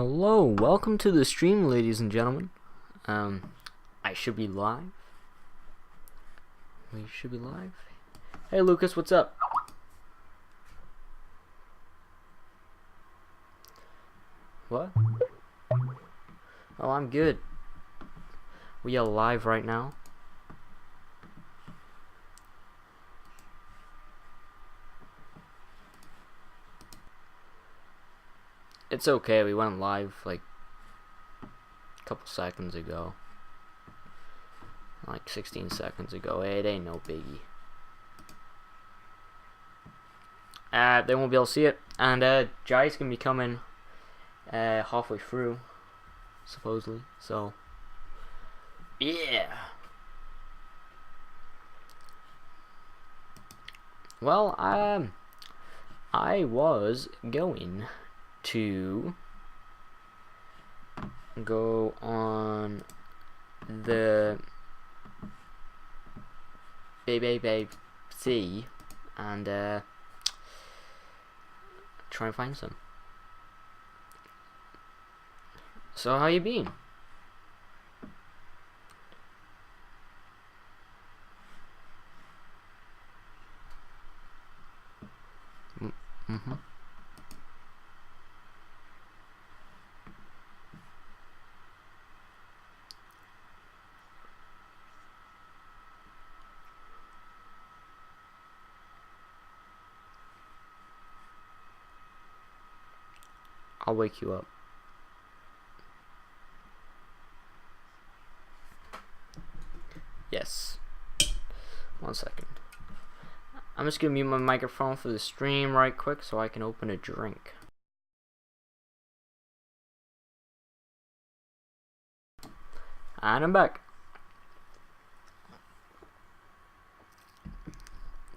Hello, welcome to the stream, ladies and gentlemen. I should be live. We should be live. Hey, Lucas, what's up? What? Oh, I'm good. We are live right now. It's okay, we went live like a couple seconds ago. Like 16 seconds ago. It ain't no biggie. They won't be able to see it. And Jai's gonna be coming halfway through, supposedly. So yeah. Well, I was going to go on the BBC and try and find some. So how you been? Mm-hmm. I'll wake you up. Yes. 1 second. I'm just gonna mute my microphone for the stream right quick so I can open a drink. And I'm back.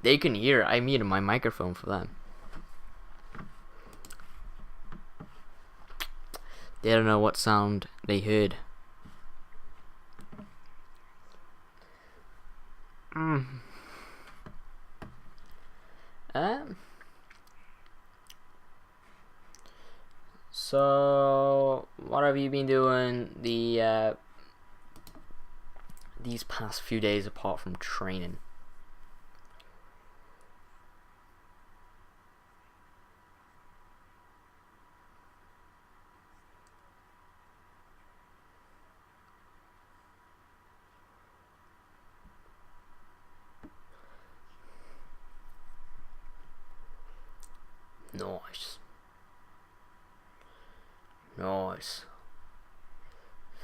They can hear I muted my microphone for them. They don't know what sound they heard. So what have you been doing these past few days apart from training? Nice. Nice.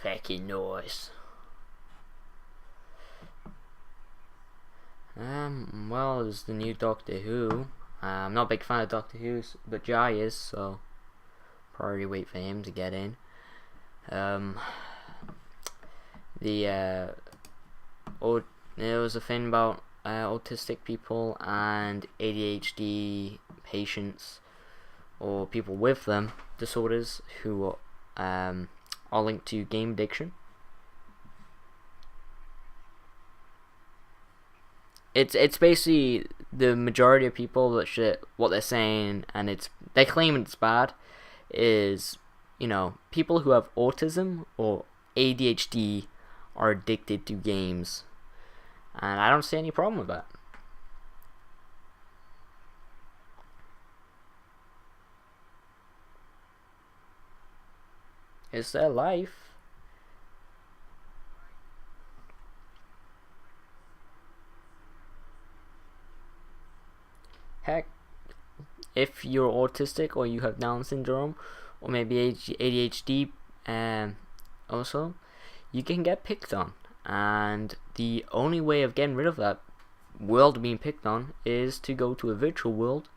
Fucking nice. Well, there's the new Doctor Who. I'm not a big fan of Doctor Who, but Jai is, so probably wait for him to get in. There was a thing about autistic people and ADHD patients or people with them disorders who are linked to game addiction. It's basically the majority of people that what they're saying, and they claim it's bad, is, you know, people who have autism or ADHD are addicted to games, and I don't see any problem with that. It's their life. Heck, if you're autistic or you have Down syndrome or maybe ADHD, also, you can get picked on, and the only way of getting rid of that world being picked on is to go to a virtual world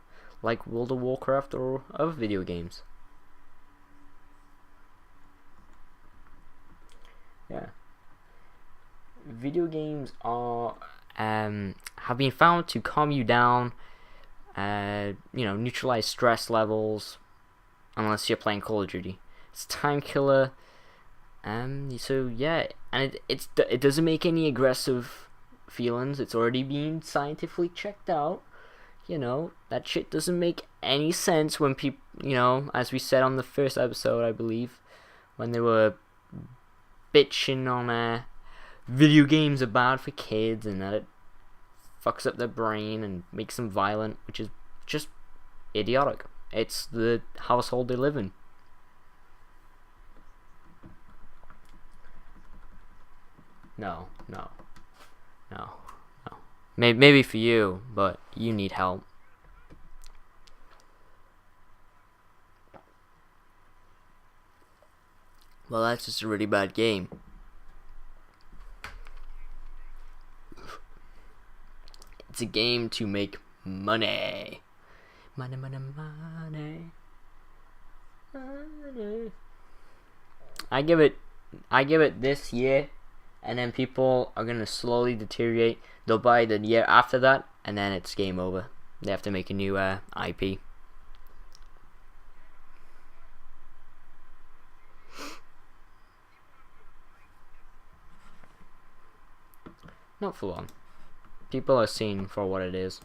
like World of Warcraft or other video games. Yeah. Video games are have been found to calm you down, neutralize stress levels, unless you're playing Call of Duty. It's a time killer. So yeah, and it doesn't make any aggressive feelings. It's already been scientifically checked out. You know, that shit doesn't make any sense when people, you know, as we said on the first episode, I believe, when they were bitching on video games are bad for kids and that it fucks up their brain and makes them violent, which is just idiotic. It's the household they live in. No. Maybe for you, but you need help. Well, that's just a really bad game. It's a game to make money. Money. I give it this year, and then people are gonna slowly deteriorate. They'll buy the year after that, and then it's game over. They have to make a new IP. Not for long. People are seen for what it is.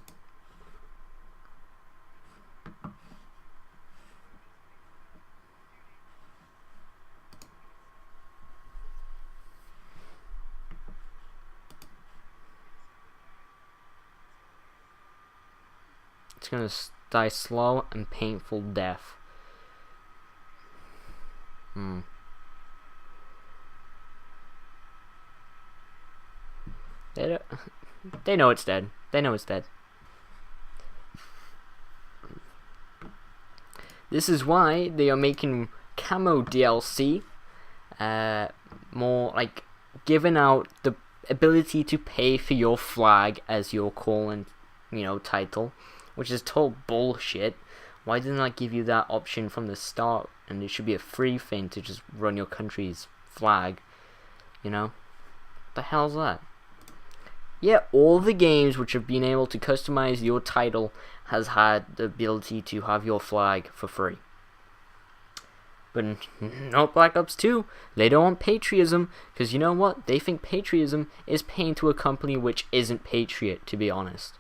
It's gonna die slow and painful death. They know it's dead. They know it's dead. This is why they are making camo DLC more like giving out the ability to pay for your flag as your calling, title, which is total bullshit. Why didn't I give you that option from the start? And it should be a free thing to just run your country's flag. The hell's that? Yeah, all the games which have been able to customize your title has had the ability to have your flag for free. But not Black Ops 2. They don't want patriotism, because you know what? They think patriotism is paying to a company which isn't patriot, to be honest.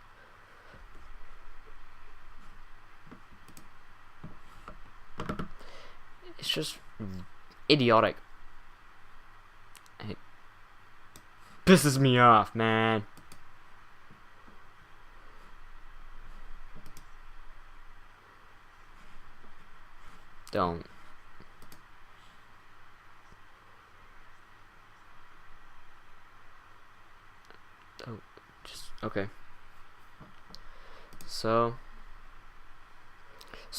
It's just idiotic. It pisses me off, man. Don't. Oh, just okay. So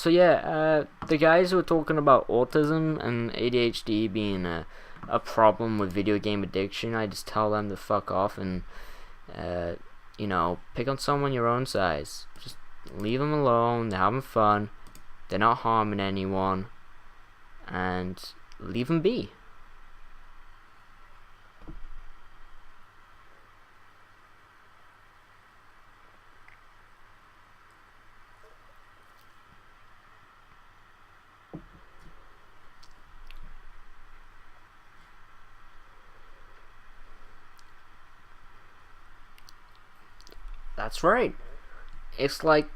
yeah, the guys who were talking about autism and ADHD being a problem with video game addiction, I just tell them to fuck off and pick on someone your own size. Just leave them alone. They're having fun. They're not harming anyone, and leave them be. That's right. It's like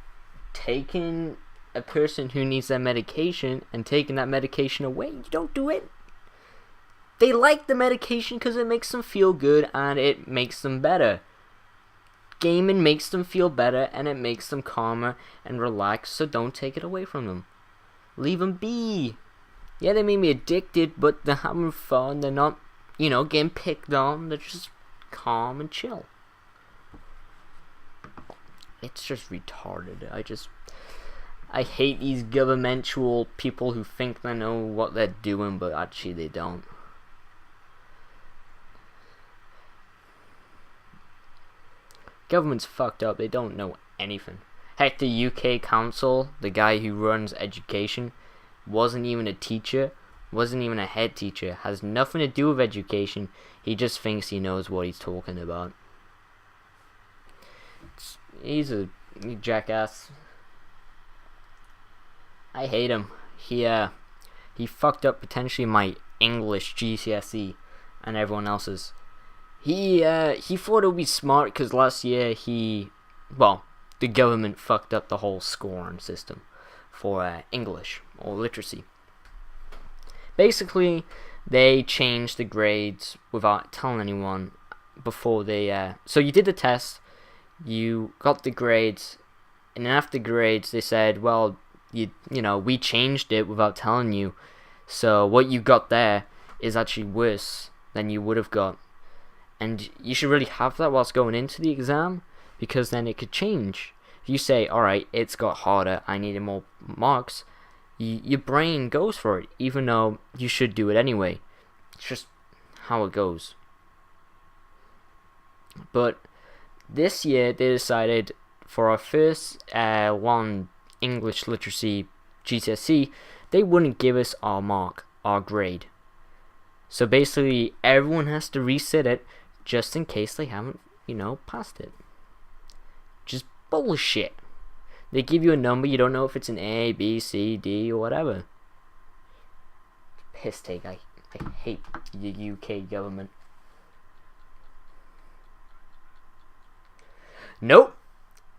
taking a person who needs that medication and taking that medication away. You don't do it. They like the medication because it makes them feel good and it makes them better. Gaming makes them feel better and it makes them calmer and relaxed, so don't take it away from them. Leave them be. Yeah, they may be addicted, but they're having fun. They're not, getting picked on. They're just calm and chill. It's just retarded. I hate these governmental people who think they know what they're doing, but actually they don't. Government's fucked up. They don't know anything. Heck, the UK council, the guy who runs education, wasn't even a teacher, wasn't even a head teacher, has nothing to do with education. He just thinks he knows what he's talking about. He's a jackass. I hate him. He fucked up potentially my English GCSE and everyone else's. He thought it would be smart because last year he the government fucked up the whole scoring system for English or literacy. Basically, they changed the grades without telling anyone before they. So you did the test, you got the grades, and then after the grades, they said, well, you know, we changed it without telling you. So what you got there is actually worse than you would have got. And you should really have that whilst going into the exam, because then it could change. If you say, alright, it's got harder, I needed more marks, your brain goes for it, even though you should do it anyway. It's just how it goes. But this year, they decided for our first one English literacy GCSE, they wouldn't give us our mark, our grade. So basically, everyone has to resit it just in case they haven't, passed it. Just bullshit. They give you a number, you don't know if it's an A, B, C, D, or whatever. Piss take. I hate the UK government. Nope.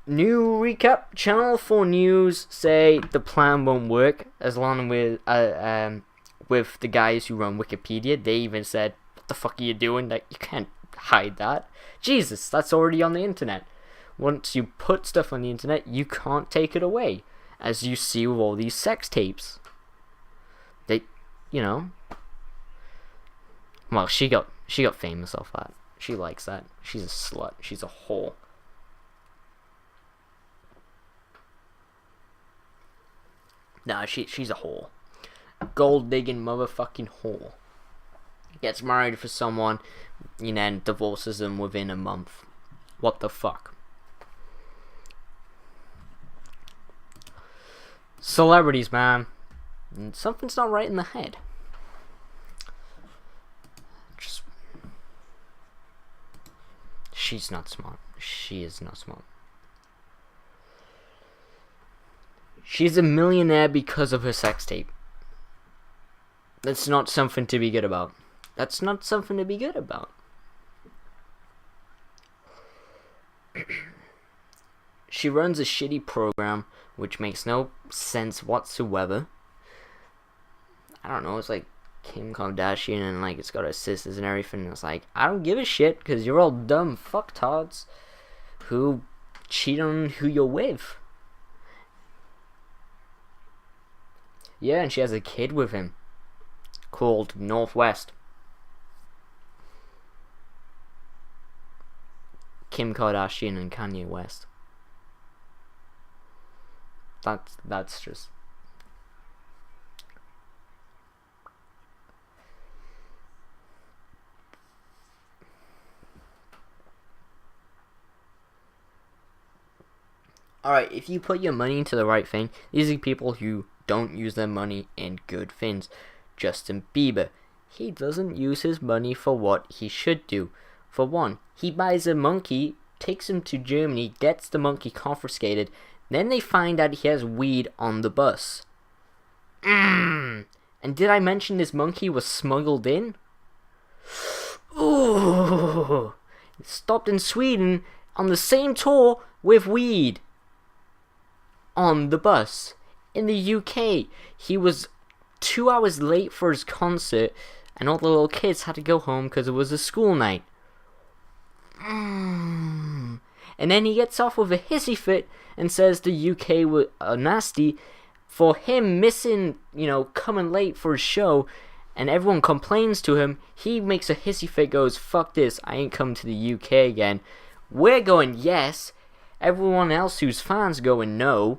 New recap. Channel 4 News say the plan won't work as long with the guys who run Wikipedia. They even said, "What the fuck are you doing? Like, you can't hide that. Jesus, that's already on the internet. Once you put stuff on the internet, you can't take it away, as you see with all these sex tapes." They, well, she got famous off that. She likes that. She's a slut. She's a whore. Nah, she's a whore. Gold digging motherfucking whore. Gets married for someone, and divorces them within a month. What the fuck? Celebrities, man. Something's not right in the head. She's not smart. She is not smart. She's a millionaire because of her sex tape. That's not something to be good about. That's not something to be good about. She runs a shitty program which makes no sense whatsoever. I don't know, it's like Kim Kardashian and it's got her sisters and everything. It's like, I don't give a shit because you're all dumb fucktards who cheat on who you're with. Yeah, and she has a kid with him called Northwest. Kim Kardashian and Kanye West. That's just... Alright, if you put your money into the right thing, these are people who don't use their money in good things. Justin Bieber. He doesn't use his money for what he should do. For one, he buys a monkey, takes him to Germany, gets the monkey confiscated, then they find out he has weed on the bus. And did I mention this monkey was smuggled in? Ooh! Stopped in Sweden on the same tour with weed on the bus. In the UK, he was 2 hours late for his concert, and all the little kids had to go home because it was a school night. And then he gets off with a hissy fit and says the UK were nasty for him missing, coming late for his show, and everyone complains to him. He makes a hissy fit, goes, "Fuck this, I ain't coming to the UK again." We're going, yes. Everyone else who's fans going, no.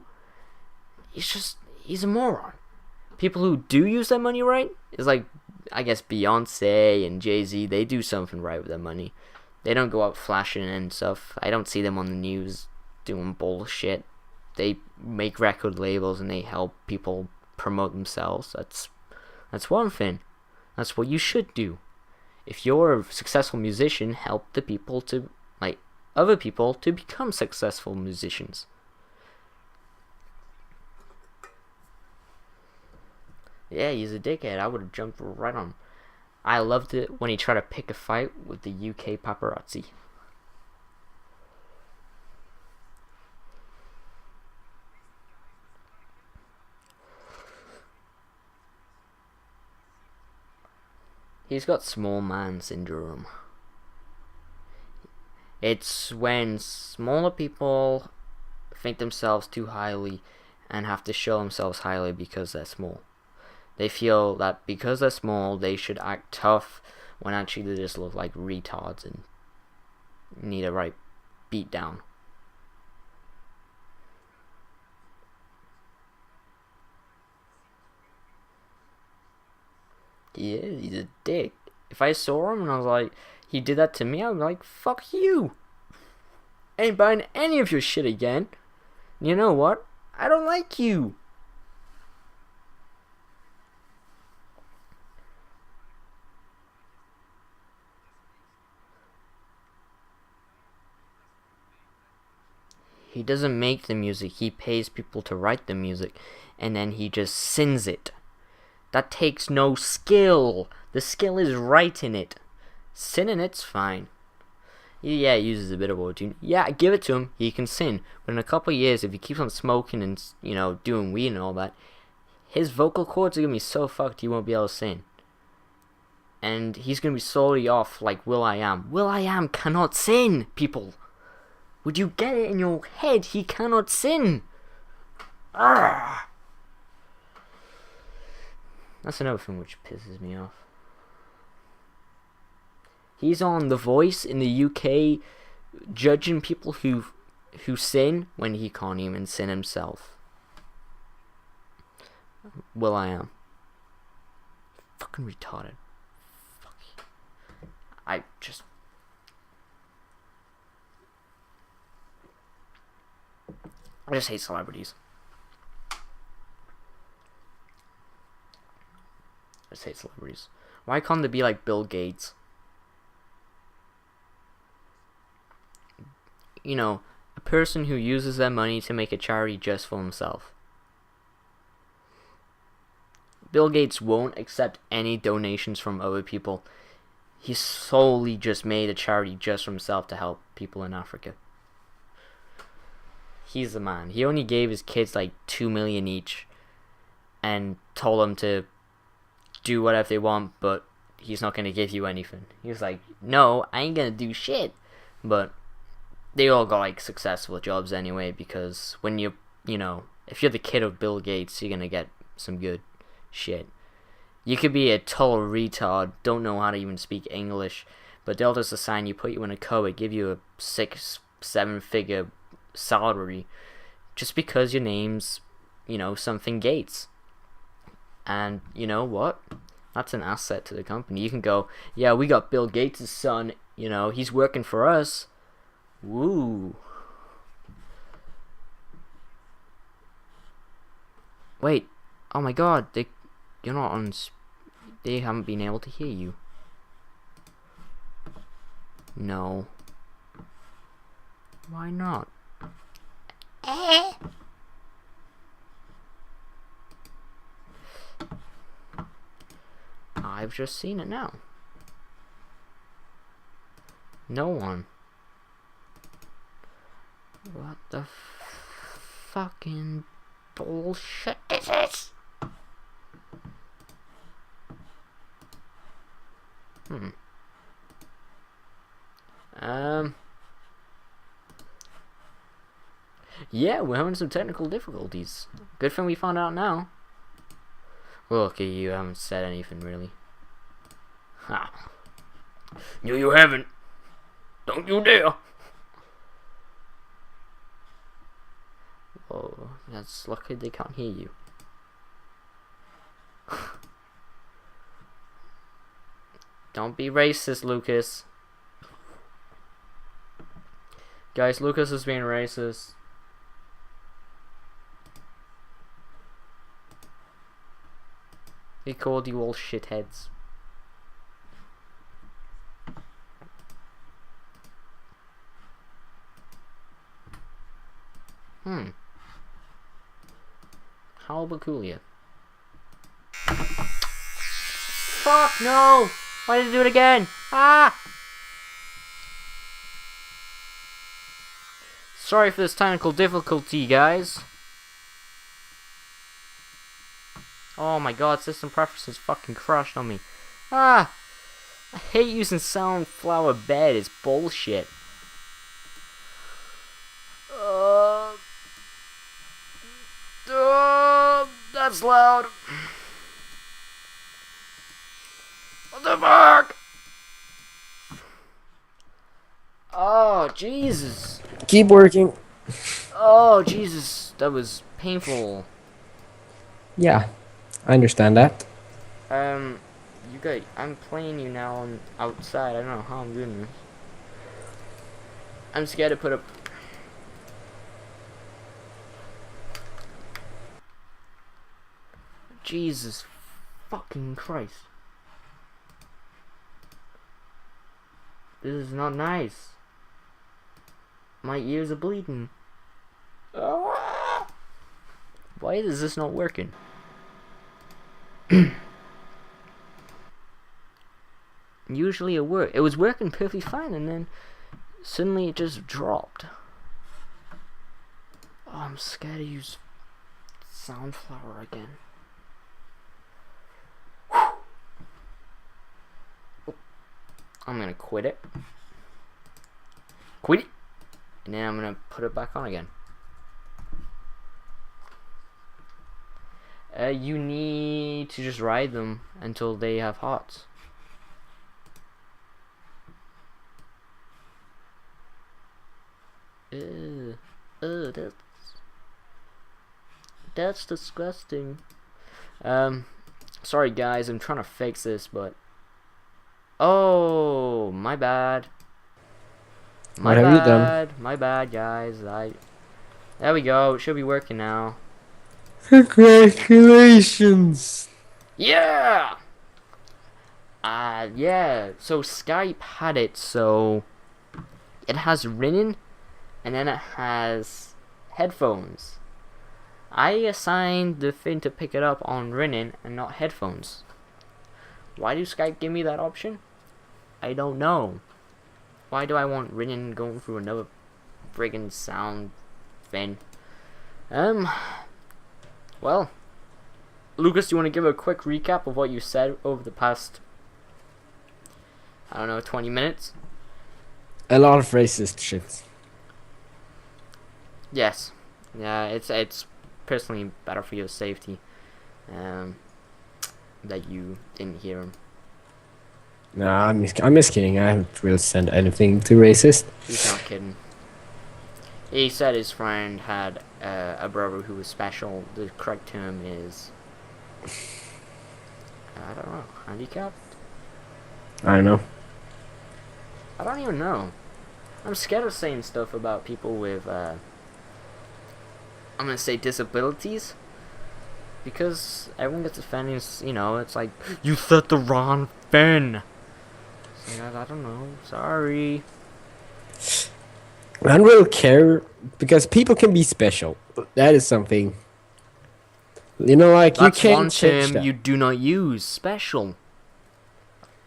He's a moron. People who do use their money right is like, I guess, Beyonce and Jay-Z. They do something right with their money. They don't go out flashing and stuff. I don't see them on the news doing bullshit. They make record labels and they help people promote themselves. That's one thing. That's what you should do. If you're a successful musician, help the people to, other people to become successful musicians. Yeah, he's a dickhead. I would have jumped right on him. I loved it when he tried to pick a fight with the UK paparazzi. He's got small man syndrome. It's when smaller people think themselves too highly and have to show themselves highly because they're small. They feel that because they're small, they should act tough when actually they just look like retards and need a right beat down. Yeah, he's a dick. If I saw him and I was like, he did that to me, I'd be like, fuck you. Ain't buying any of your shit again. You know what? I don't like you. He doesn't make the music. He pays people to write the music. And then he just sings it. That takes no skill. The skill is writing it. Singing it's fine. Yeah, he uses a bit of auto-tune. Yeah, give it to him. He can sing. But in a couple of years, if he keeps on smoking and, doing weed and all that, his vocal cords are going to be so fucked he won't be able to sing. And he's going to be solely off like will.i.am. will.i.am cannot sing, people. Would you get it in your head? He cannot sing. Arrgh. That's another thing which pisses me off. He's on The Voice in the UK judging people who sing when he can't even sing himself. will.i.am. Fucking retarded. Fuck. I just hate celebrities. I just hate celebrities. Why can't they be like Bill Gates? A person who uses their money to make a charity just for himself. Bill Gates won't accept any donations from other people. He solely just made a charity just for himself to help people in Africa. He's the man. He only gave his kids like $2 million each and told them to do whatever they want, but he's not going to give you anything. He was like, no, I ain't going to do shit. But they all got like successful jobs anyway, because when if you're the kid of Bill Gates, you're going to get some good shit. You could be a total retard, don't know how to even speak English, but they'll just assign you, put you in a coma, give you a 6-7 figure salary just because your name's something Gates. And you know what, that's an asset to the company. You can go, yeah, we got Bill Gates' son, he's working for us. Woo. Wait, oh my god, you're not on. They haven't been able to hear you. No. Why not? I've just seen it now. No one. What the fucking bullshit is this? Yeah, we're having some technical difficulties. Good thing we found out now. Well, okay, you haven't said anything really. Ha. No, you haven't. Don't you dare. Oh, that's lucky they can't hear you. Don't be racist, Lucas. Guys, Lucas is being racist. He called you all shitheads. How peculiar. Fuck no! Why did I do it again? Ah! Sorry for this technical difficulty, guys. Oh my god, system preferences fucking crashed on me. Ah! I hate using sunflower bed. It's bullshit. That's loud. What the fuck? Oh, Jesus. Keep working. Oh, Jesus. That was painful. Yeah, I understand that. You guys, I'm playing you now on outside. I don't know how I'm doing this. I'm scared to put up. Jesus fucking Christ. This is not nice. My ears are bleeding. Why is this not working? Usually it was working perfectly fine, and then suddenly it just dropped. Oh, I'm scared to use Soundflower again. I'm gonna quit it. Quit it! And then I'm gonna put it back on again. You need to just ride them until they have hearts. That's disgusting. Sorry guys, I'm trying to fix this, but oh, my bad. What have you done? My bad, guys. There we go. It should be working now. Congratulations! Yeah. Yeah. So Skype had it. So it has Rinnin, and then it has headphones. I assigned the thing to pick it up on Rinnin and not headphones. Why do Skype give me that option? I don't know. Why do I want Rinnin going through another friggin' sound thing? Well, Lucas, do you want to give a quick recap of what you said over the past, I don't know, 20 minutes? A lot of racist shit. Yes. Yeah, it's personally better for your safety. That you didn't hear him. No, I'm just kidding. I haven't really said anything too racist. He's not kidding. He said his friend had a brother who was special. The correct term is, I don't know, handicapped? I don't know. I don't even know. I'm scared of saying stuff about people with, I'm gonna say disabilities. Because everyone gets offended, you know, it's like, you said the wrong thing. So, I don't know, sorry. I don't really care, because people can be special. That is something. You know, like, That's you one can't change term that. you do not use, special.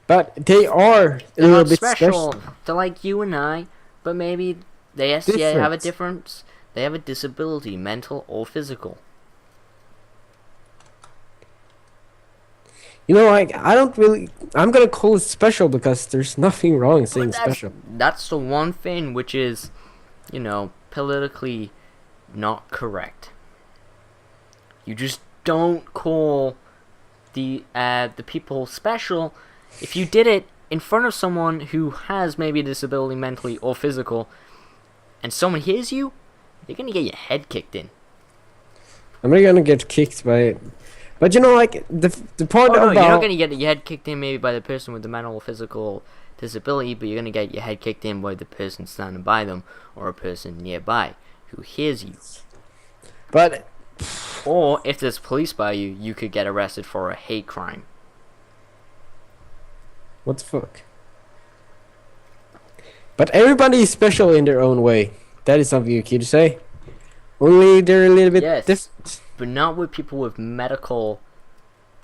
But they are a They're little not bit special. special. They're like you and I, but maybe they have a Different. difference. They have a disability, mental or physical. You know, like, I don't really... I'm gonna call it special because there's nothing wrong in saying special. That's the one thing which is, you know, politically not correct. You just don't call the people special. If you did it in front of someone who has maybe a disability mentally or physical, and someone hears you, you're gonna get your head kicked in. I'm not gonna get kicked by... But you know, like, the part Oh no, about... you're not gonna get your head kicked in maybe by the person with the mental or physical disability, but you're gonna get your head kicked in by the person standing by them or a person nearby who hears you. But... Or if there's police by you, you could get arrested for a hate crime. What the fuck? But everybody is special in their own way. That is something you could say. Only they're a little bit Yes. different. But not with people with medical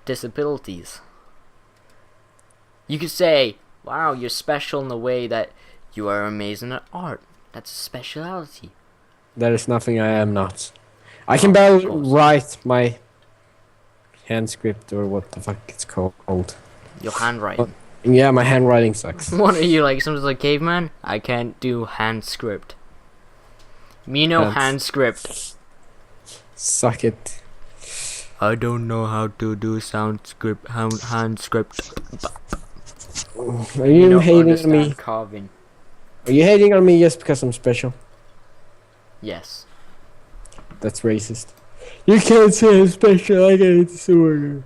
disabilities. You could say, wow, you're special in the way that you are amazing at art. That's a speciality. That is nothing I am not. I can Oh, barely of course. write my hand script or what the fuck it's called. Your handwriting. Yeah, my handwriting sucks. What are you, like some sort of caveman? I can't do hand script. Me no Hands. hand script. Suck it. I don't know how to do hand script. Are you hating on me? Carving. Are you hating on me just because I'm special? Yes. That's racist. You can't say I'm special. I got a disorder.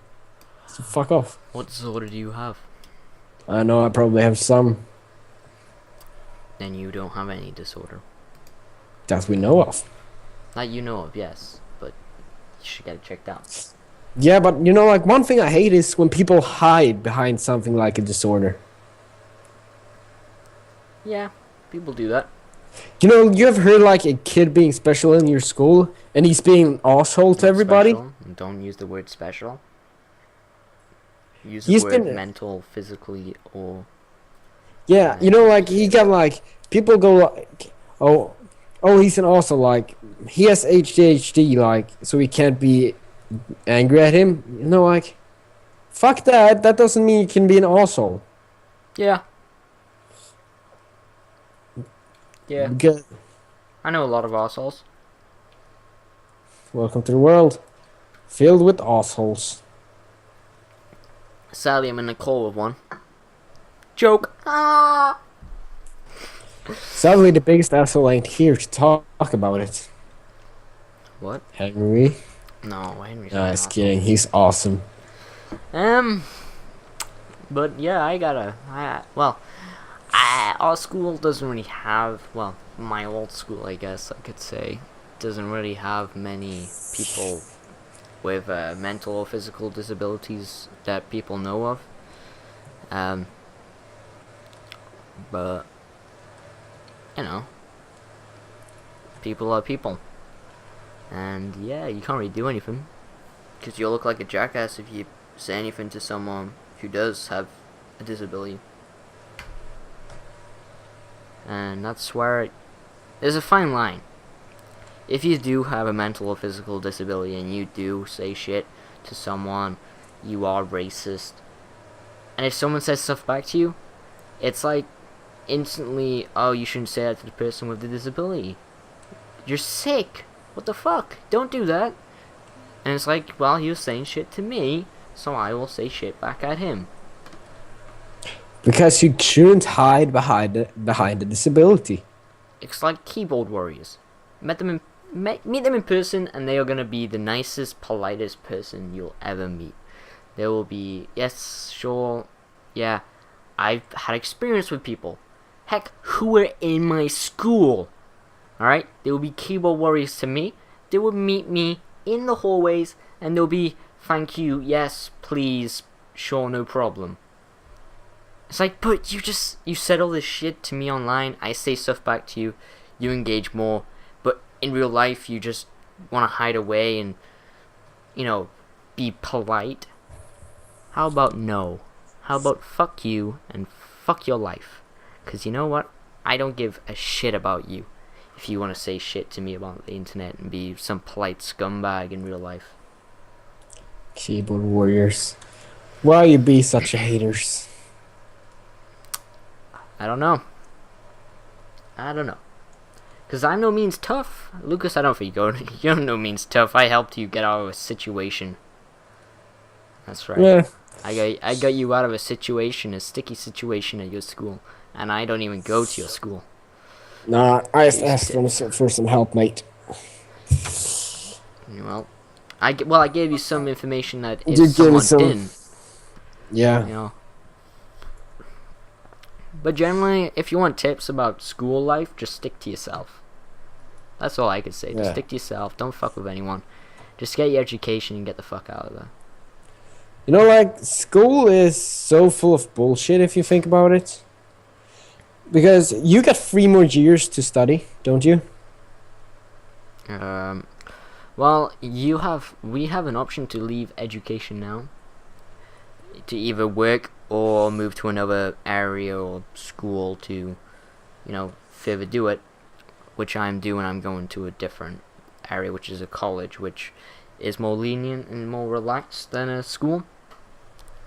So fuck off. What disorder do you have? I know I probably have some Then you don't have any disorder. that we know of. That you know of, yes, but you should get it checked out. Yeah, but you know, like one thing I hate is when people hide behind something like a disorder. Yeah, people do that. You know, you have heard like a kid being special in your school and he's being an asshole to everybody? Special. Don't use the word special. Use the He's word been- mental, physically, or... Yeah, you know, like he got like people go like, oh, he's an asshole. Like he has ADHD, like so we can't be angry at him. You know, like fuck that. That doesn't mean you can be an asshole. Yeah. Yeah. Because I know a lot of assholes. welcome to the world filled with assholes. Sadly, I'm in a call with one. Joke. Ah! Sadly, the biggest asshole ain't here to talk about it. What? Henry. No, Henry's No, not an just asshole. kidding. He's awesome. But yeah, our school doesn't really have, well, my old school, I guess I could say, doesn't really have many people with mental or physical disabilities that people know of. But, you know, people are people. And yeah, you can't really do anything. Because you'll look like a jackass if you say anything to someone who does have a disability. And that's where there's a fine line. If you do have a mental or physical disability and you do say shit to someone, you are racist. And if someone says stuff back to you, it's like instantly, oh, you shouldn't say that to the person with the disability. You're sick. What the fuck? Don't do that. And it's like, well, he was saying shit to me, so I will say shit back at him. Because you shouldn't hide behind the disability. It's like keyboard warriors. Meet them in person, and they are gonna be the nicest, politest person you'll ever meet. They will be, yes, sure, yeah, I've had experience with people. Heck, who were in my school. Alright? They will be keyboard warriors to me. They will meet me in the hallways, and they'll be, thank you, yes, please, sure, no problem. It's like, but you said all this shit to me online, I say stuff back to you, you engage more, but in real life you just want to hide away and, you know, be polite. How about no? How about fuck you and fuck your life? Because you know what? I don't give a shit about you if you want to say shit to me about the internet and be some polite scumbag in real life. Keyboard warriors. Why you be such a haters? I don't know. Because I'm no means tough. Lucas, I don't think you're no means tough. I helped you get out of a situation. That's right. Yeah. I got you out of a sticky situation at your school. And I don't even go to your school. Nah, I just asked them for some help, mate. Well, I gave you some information that if You gave me someone some- didn't, Yeah. you know. But generally, if you want tips about school life, just stick to yourself. That's all I could say. Just Yeah. stick to yourself. Don't fuck with anyone. Just get your education and get the fuck out of there. You know, like, school is so full of bullshit if you think about it. Because you got 3 more years to study, don't you? Well, we have an option to leave education now. To either work or move to another area or school to, you know, further do it. Which I'm doing. I'm going to a different area, which is a college, which is more lenient and more relaxed than a school.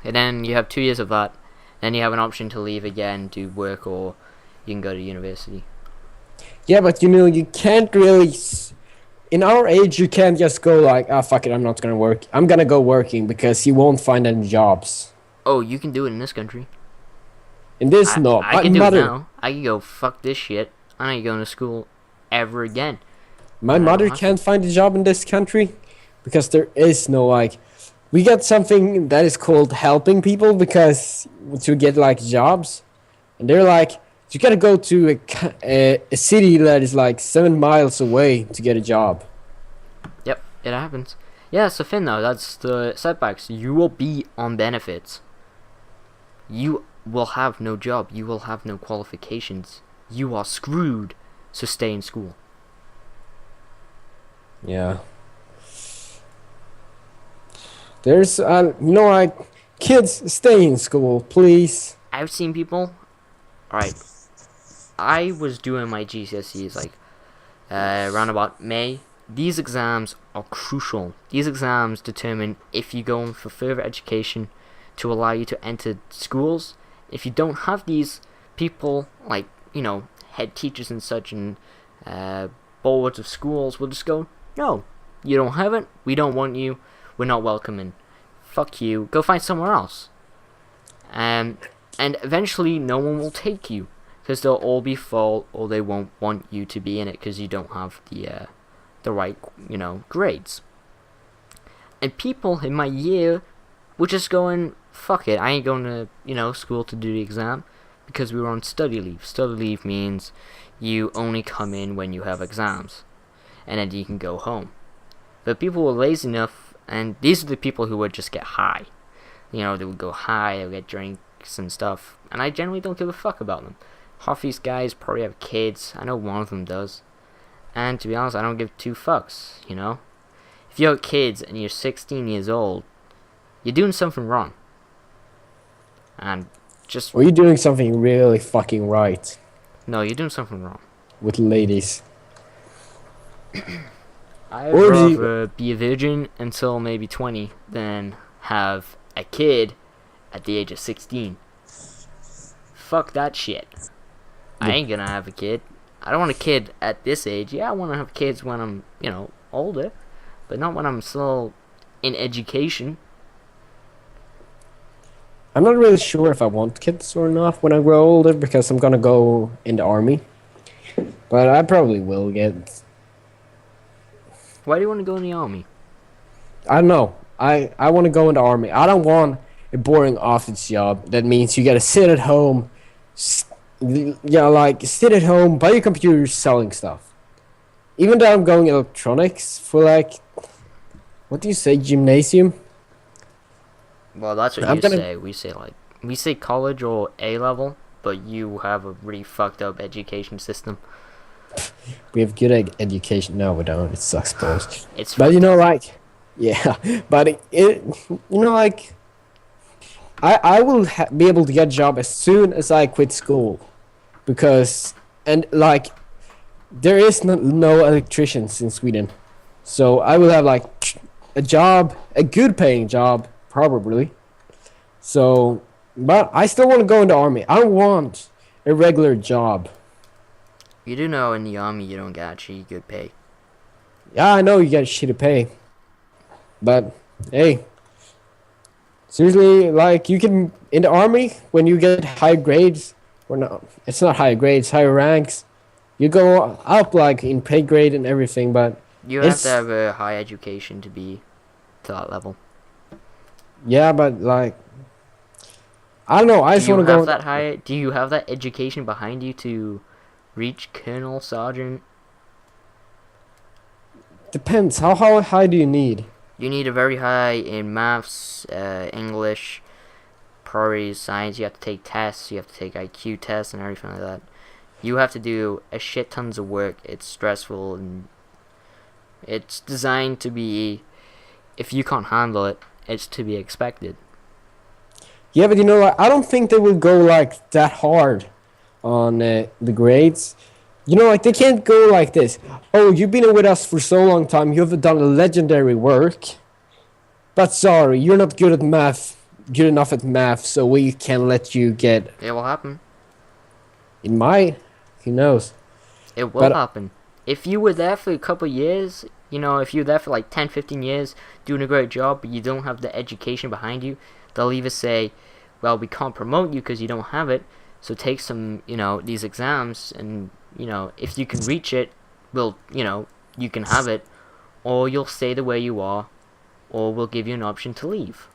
And then you have 2 years of that. Then you have an option to leave again, do work, or you can go to university. Yeah, but you know, you can't really. In our age, you can't just go like, ah, fuck it, I'm not gonna work. I'm gonna go working because you won't find any jobs. Oh, you can do it in this country. In this, no. I My can do it mother, now. I can go fuck this shit. I ain't going to school ever again. my I don't mother have to. can't find a job in this country because there is no like. We got something that is called helping people because to get like jobs, and they're like, you gotta go to a city that is like 7 miles away to get a job. Yep, it happens. Yeah, so Finn, though, that's the setbacks. You will be on benefits. You will have no job. You will have no qualifications. You are screwed. So stay in school. Yeah. There's, like, kids, stay in school, please. I've seen people. Alright. I was doing my GCSEs like around about May. These exams are crucial. These exams determine if you go on for further education to allow you to enter schools. If you don't have these, people like, head teachers and such and boards of schools will just go, no, you don't have it, we don't want you, we're not welcoming. Fuck you, go find somewhere else. And eventually no one will take you because they'll all be full or they won't want you to be in it because you don't have the right, grades. And people in my year were just going, fuck it, I ain't going to, school to do the exam because we were on study leave. Study leave means you only come in when you have exams and then you can go home. But people were lazy enough, and these are the people who would just get high. They would go high, they would get drinks and stuff, and I generally don't give a fuck about them. Half these guys probably have kids. I know one of them does. And to be honest, I don't give two fucks, If you have kids and you're 16 years old, you're doing something wrong. And just... Or you're doing something really fucking right. No, you're doing something wrong. With ladies. I'd rather be a virgin until maybe 20 than have a kid at the age of 16. Fuck that shit. I ain't gonna have a kid. I don't want a kid at this age. Yeah, I want to have kids when I'm, older. But not when I'm still in education. I'm not really sure if I want kids or not when I grow older because I'm gonna go in the army. But I probably will get... Why do you want to go in the army? I don't know. I want to go in the army. I don't want a boring office job. That means you gotta sit at home... sit at home, by your computer, selling stuff. Even though I'm going electronics for what do you say, gymnasium? Well, that's what you say. We say college or A level, but you have a really fucked up education system. We have good education. No, we don't. It sucks balls. It's but yeah, but I will be able to get a job as soon as I quit school. Because, there is no electricians in Sweden. So I will have, a job, a good paying job, probably. So, but I still want to go in the army. I don't want a regular job. You do know in the army you don't get actually good pay. Yeah, I know you get shitty pay. But, hey. Seriously, you can, in the army, when you get high grades, or no, it's not high grades, higher ranks, you go up, in pay grade and everything, but... You have to have a high education to be to that level. Yeah, but, I don't know, I just want to go... Do you have that education behind you to reach Colonel, Sergeant? Depends, how high do you need? You need a very high in maths, English, probably science. You have to take tests, you have to take IQ tests and everything like that. You have to do a shit tons of work. It's stressful and it's designed to be, if you can't handle it, it's to be expected. Yeah, but I don't think they will go that hard on the grades. They can't go like this. Oh, you've been with us for so long time. You have done legendary work. But sorry, you're not good at math. good enough at math, so we can let you get It will happen. in my. Who knows? It will But happen. If you were there for a couple years, if you're there for like 10, 15 years doing a great job, but you don't have the education behind you, they'll either say, well, we can't promote you because you don't have it, so take some, these exams, and, if you can reach it, we'll, you can have it, or you'll stay the way you are, or we'll give you an option to leave.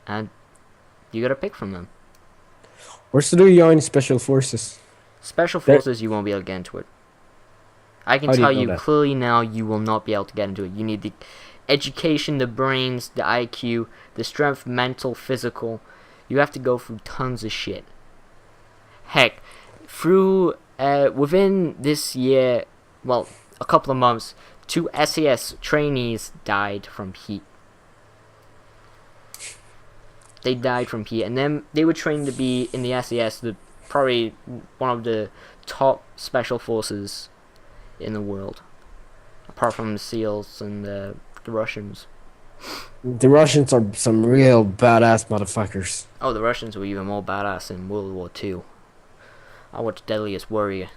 And you gotta pick from them. where's to do join special forces? Special forces, you won't be able to get into it. I can How do you tell know you that? clearly now, you will not be able to get into it. You need the education, the brains, the IQ, the strength, mental, physical. You have to go through tons of shit. Heck, within this year, well, a couple of months, 2 SAS trainees died from heat. They died from heat, and then they were trained to be in the SAS, probably one of the top special forces in the world, apart from the SEALs and the Russians. The Russians are some real badass motherfuckers. Oh, the Russians were even more badass in World War II. I watched Deadliest Warrior.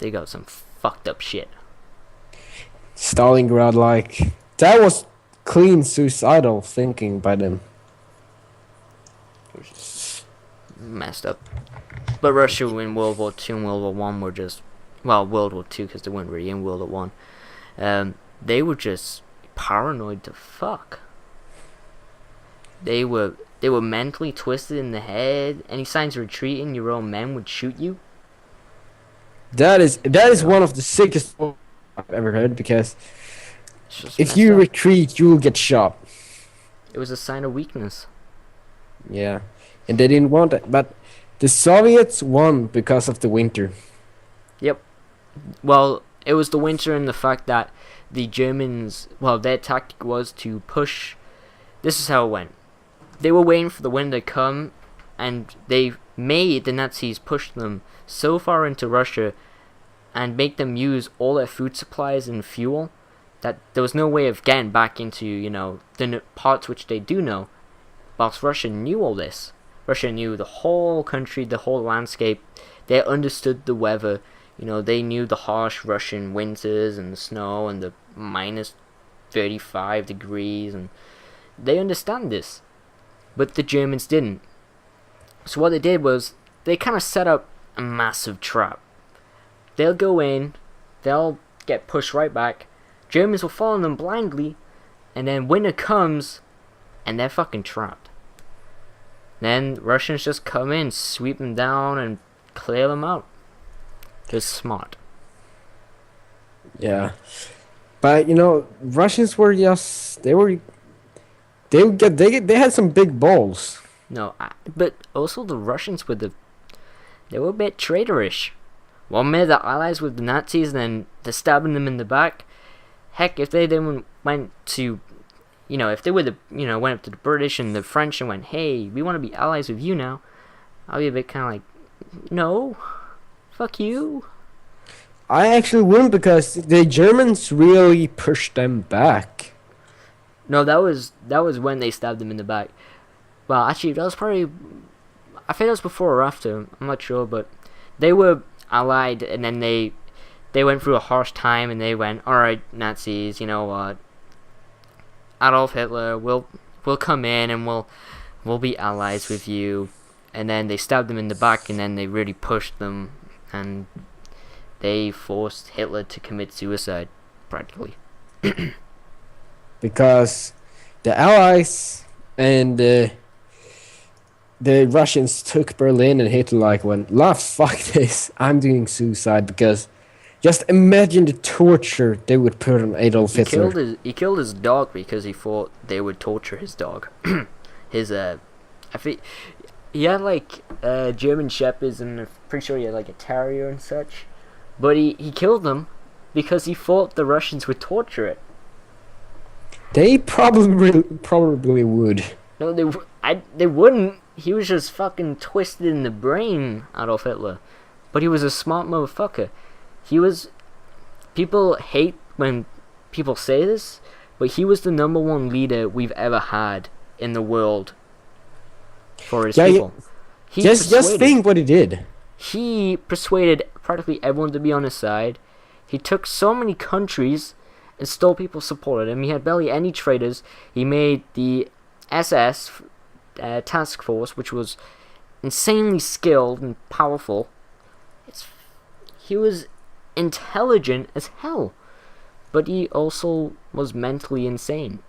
They got some fucked up shit. Stalingrad, like that was clean suicidal thinking by them. Messed up. But Russia in World War II and World War One were just, well, World War II because they weren't really in World War One. They were just paranoid to fuck. They were mentally twisted in the head. Any signs of retreating, your own men would shoot you. That is one of the sickest I've ever heard, because if you up. retreat, you will get shot. It was a sign of weakness. Yeah, and they didn't want it, but the Soviets won because of the winter. Yep. Well, it was the winter and the fact that the Germans, well, their tactic was to push. This is how it went. They were waiting for the winter to come, and they made the Nazis push them so far into Russia and make them use all their food supplies and fuel that there was no way of getting back into, the parts which they do know. Whilst Russia knew all this. Russia knew the whole country, the whole landscape. They understood the weather. They knew the harsh Russian winters and the snow and the minus 35 degrees, and they understand this. But the Germans didn't. So what they did was they kind of set up a massive trap. They'll go in, they'll get pushed right back. Germans will follow them blindly, and then winter comes, and they're fucking trapped. Then Russians just come in, sweep them down, and clear them out. Just smart. Yeah, but Russians were just they had some big balls. No, but also the Russians they were a bit traitorish. One minute they're allies with the Nazis, and then they're stabbing them in the back. Heck, if they then went to, if they went up to the British and the French and went, hey, we want to be allies with you now, I'll be a bit kind of like, no, fuck you. I actually wouldn't, because the Germans really pushed them back. No, that was when they stabbed them in the back. Well, actually, that was probably, I think that was before or after. I'm not sure, but they were allied, and then they went through a harsh time, and they went, all right, Nazis, you know what? Adolf Hitler, we'll come in and we'll be allies with you. And then they stabbed them in the back, and then they really pushed them, and they forced Hitler to commit suicide, practically. Because the Allies and the Russians took Berlin, and Hitler went, fuck this, I'm doing suicide. Because just imagine the torture they would put on Adolf Hitler. He killed his dog because he thought they would torture his dog. I think he had German shepherds, and I'm pretty sure he had a terrier and such. But he killed them because he thought the Russians would torture it. They probably would. No, they wouldn't. He was just fucking twisted in the brain, Adolf Hitler. But he was a smart motherfucker. People hate when people say this, but he was the #1 leader we've ever had in the world for his Yeah, people. He just think what he did. He persuaded practically everyone to be on his side. He took so many countries and stole people's support him. He had barely any traitors. He made the SS task force, which was insanely skilled and powerful. He was intelligent as hell, but he also was mentally insane.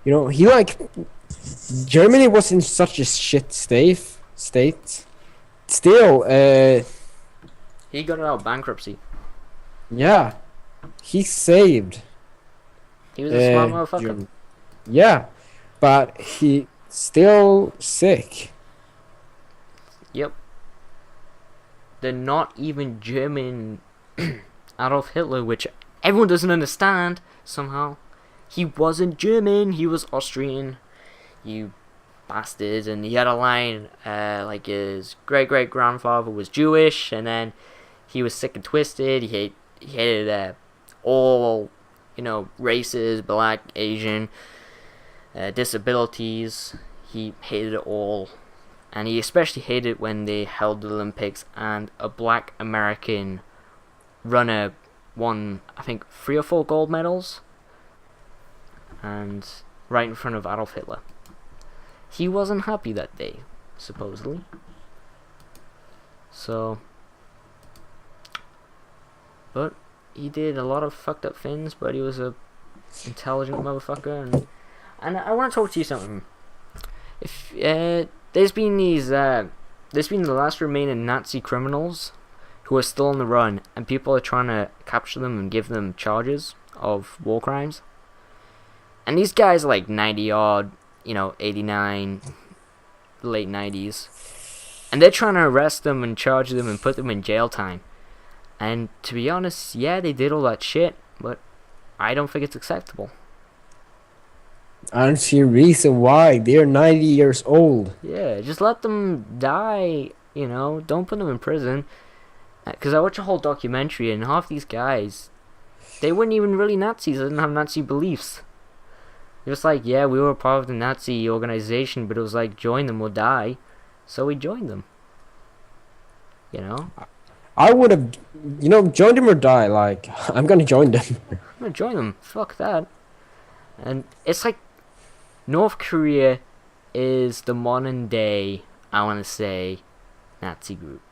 You know, he like Germany was in such a shit state. Still, He got out of bankruptcy. yeah, he saved. He was a smart motherfucker. Germany. Yeah, but he still sick. Yep. The not even German Adolf Hitler, which everyone doesn't understand somehow. He wasn't German, he was Austrian. You bastards. And he had a line like his great-great-grandfather was Jewish, and then he was sick and twisted. He hated all, races, black, Asian, disabilities. He hated it all. And he especially hated it when they held the Olympics and a black American runner won, I think, 3 or 4 gold medals. And right in front of Adolf Hitler. He wasn't happy that day, supposedly. So, but he did a lot of fucked up things, but he was a intelligent motherfucker. And I want to talk to you something. If there's been the last remaining Nazi criminals who are still on the run, and people are trying to capture them and give them charges of war crimes. And these guys are like 90 odd, 89, late 90s. And they're trying to arrest them and charge them and put them in jail time. And to be honest, yeah, they did all that shit, but I don't think it's acceptable. I don't see a reason why. They're 90 years old. Yeah, just let them die, don't put them in prison. Because I watched a whole documentary, and half these guys, they weren't even really Nazis. They didn't have Nazi beliefs. It was like, yeah, we were part of the Nazi organization, but it was like, join them or die. So we joined them. I would have, joined them or die. Like, I'm gonna join them. I'm gonna join them. Fuck that. And it's like, North Korea is the modern day, I want to say, Nazi group.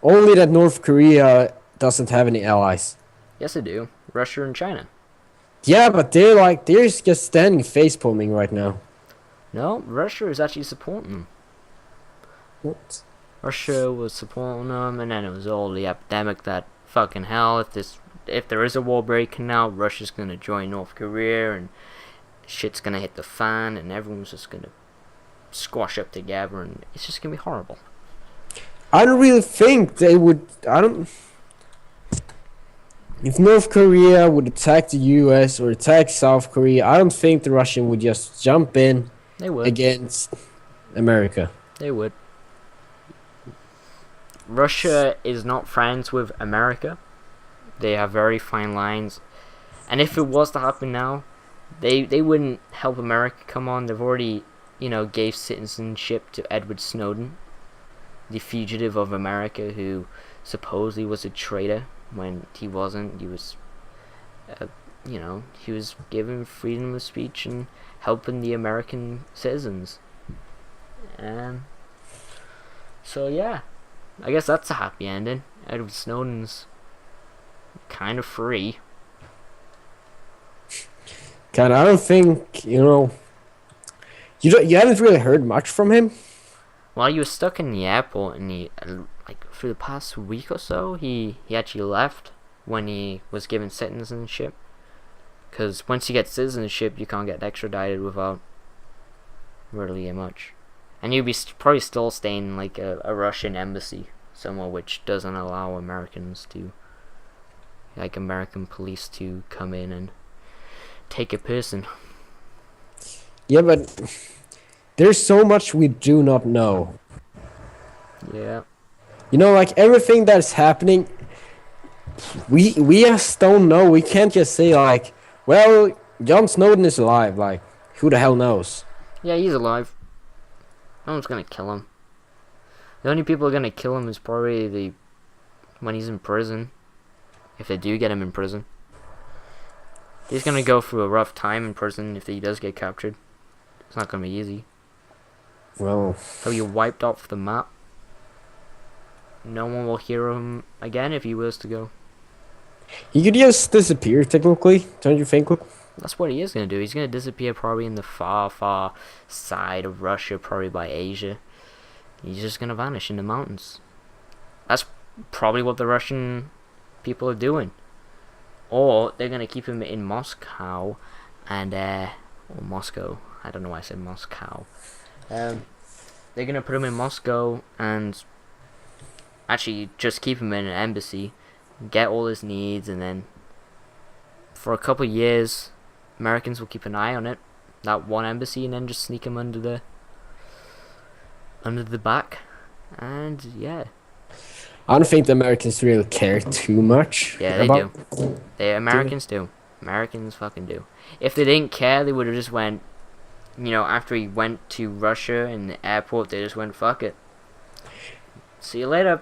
Only that North Korea doesn't have any allies. Yes, they do. Russia and China. Yeah, but they're just standing face palming right now. No, Russia is actually supporting them. What? Russia was supporting them, and then it was all the epidemic that fucking hell. If there is a war breaking out, Russia's gonna join North Korea, and shit's gonna hit the fan, and everyone's just gonna squash up together, and it's just gonna be horrible. I don't really think they would. If North Korea would attack the US or attack South Korea, I don't think the Russian would just jump in against America. They would. Russia is not friends with America. They have very fine lines. And if it was to happen now, they wouldn't help America come on. They've already, gave citizenship to Edward Snowden, the fugitive of America who supposedly was a traitor when he wasn't. He was, he was given freedom of speech and helping the American citizens. And so, yeah, I guess that's a happy ending. Edward Snowden's kind of free. God, I don't think, you haven't really heard much from him. Well, he was stuck in the airport, and he, for the past week or so, he actually left when he was given citizenship. Because once you get citizenship, you can't get extradited without really much. And you'd be probably still staying in like a Russian embassy somewhere, which doesn't allow Americans to, like American police to come in and take a person. Yeah, but there's so much we do not know. Yeah. Like everything that's happening, we just don't know. We can't just say like, well, John Snowden is alive. Like, who the hell knows? Yeah, he's alive. No one's gonna kill him. The only people gonna kill him is probably when he's in prison. If they do get him in prison. He's gonna go through a rough time in prison if he does get captured. It's not gonna be easy. Well, He'll be wiped off the map. No one will hear him again if he was to go. he could just disappear technically, don't you think? That's what he is gonna do. He's gonna disappear probably in the far, far side of Russia, probably by Asia. He's just gonna vanish in the mountains. That's probably what the Russian people are doing. Or they're gonna keep him in Moscow and or Moscow. I don't know why I said Moscow. They're gonna put him in Moscow and actually just keep him in an embassy, get all his needs, and then for a couple of years, Americans will keep an eye on it, that one embassy, and then just sneak him under the back, and yeah. I don't think the Americans really care too much. Yeah, they do. Americans do. Americans fucking do. If they didn't care, they would have just went. After he went to Russia in the airport, they just went, fuck it. See you later.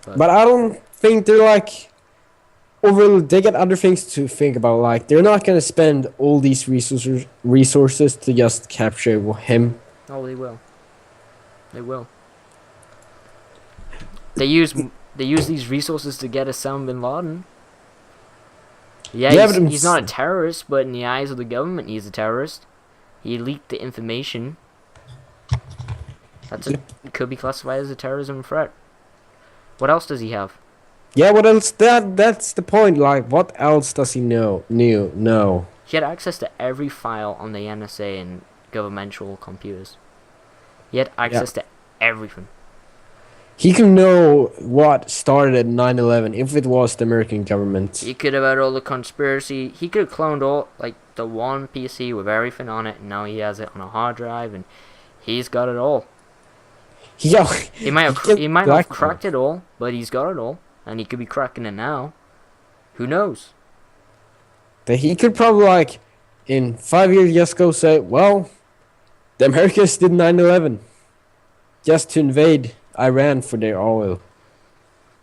But I don't think they're like they get other things to think about. Like they're not gonna spend all these resources to just capture him. Oh, they will. They will. They use these resources to get Osama bin Laden. Yeah, he's not a terrorist, but in the eyes of the government, he's a terrorist. He leaked the information. It could be classified as a terrorism threat. What else does he have? Yeah, what else? That's the point. Like, what else does he know? No. He had access to every file on the NSA and governmental computers. He had access to everything. He could know what started 9/11 if it was the American government. He could have had all the conspiracy. He could have cloned all, like, the one PC with everything on it, and now he has it on a hard drive, and he's got it all. He might not have cracked it all, but he's got it all, and he could be cracking it now. Who knows? That he could probably, like, in 5 years just go say, well, the Americans did 9/11 just to invade Iran for their oil.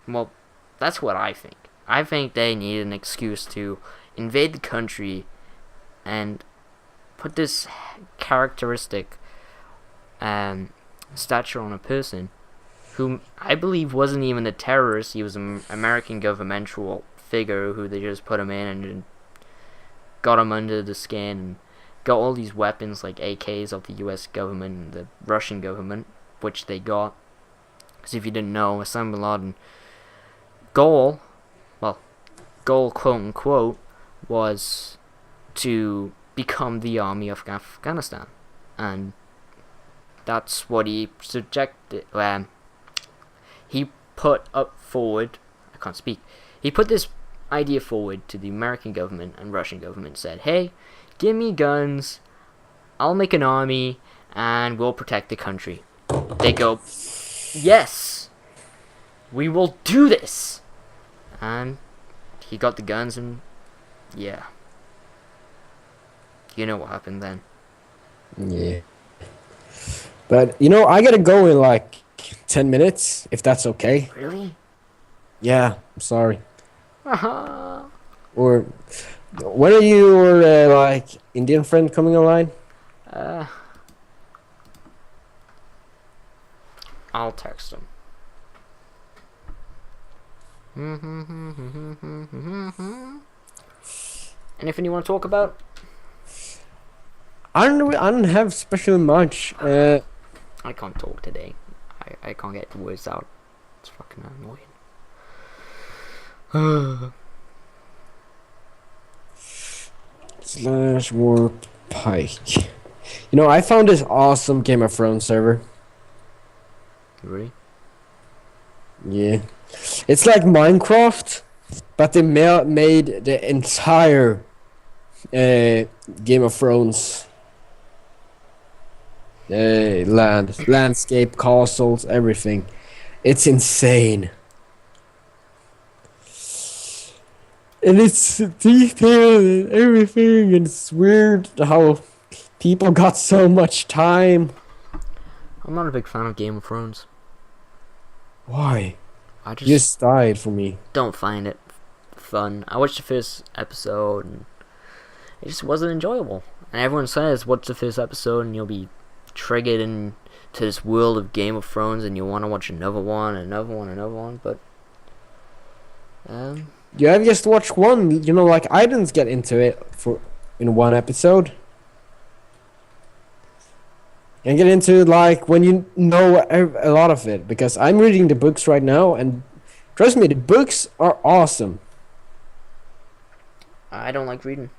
Well, that's what I think. I think they need an excuse to invade the country and put this characteristic stature on a person whom I believe wasn't even a terrorist. He was an American governmental figure who they just put him in and got him under the skin and got all these weapons like AKs of the US government and the Russian government, which they got. Because if you didn't know, Osama bin Laden goal quote unquote was to become the army of Afghanistan, and that's what he subjected. He put up forward. I can't speak. He put this idea forward to the American government and Russian government. Said, "Hey, give me guns. I'll make an army, and we'll protect the country." They go, "Yes, we will do this," and he got the guns, and yeah. You know what happened then. Yeah. But, I gotta go in like 10 minutes, if that's okay. Really? Yeah, I'm sorry. Uh-huh. Or, when are your, Indian friend coming online? I'll text him. Anything you want to talk about? I don't have special much. I can't talk today. I can't get the words out. It's fucking annoying. / warp pike. I found this awesome Game of Thrones server. Really? Yeah. It's like Minecraft, but they made the entire Game of Thrones landscape, castles, everything. It's insane. And it's detailed and everything, and it's weird how people got so much time. I'm not a big fan of Game of Thrones. Why? I You just died for me. don't find it fun. I watched the first episode and it just wasn't enjoyable. And everyone says, watch the first episode and you'll be triggered into this world of Game of Thrones and you'll want to watch another one, but You have just watched one. You know, like I didn't get into it in one episode. And get into it like when you know a lot of it, because I'm reading the books right now, and trust me, the books are awesome. I don't like reading.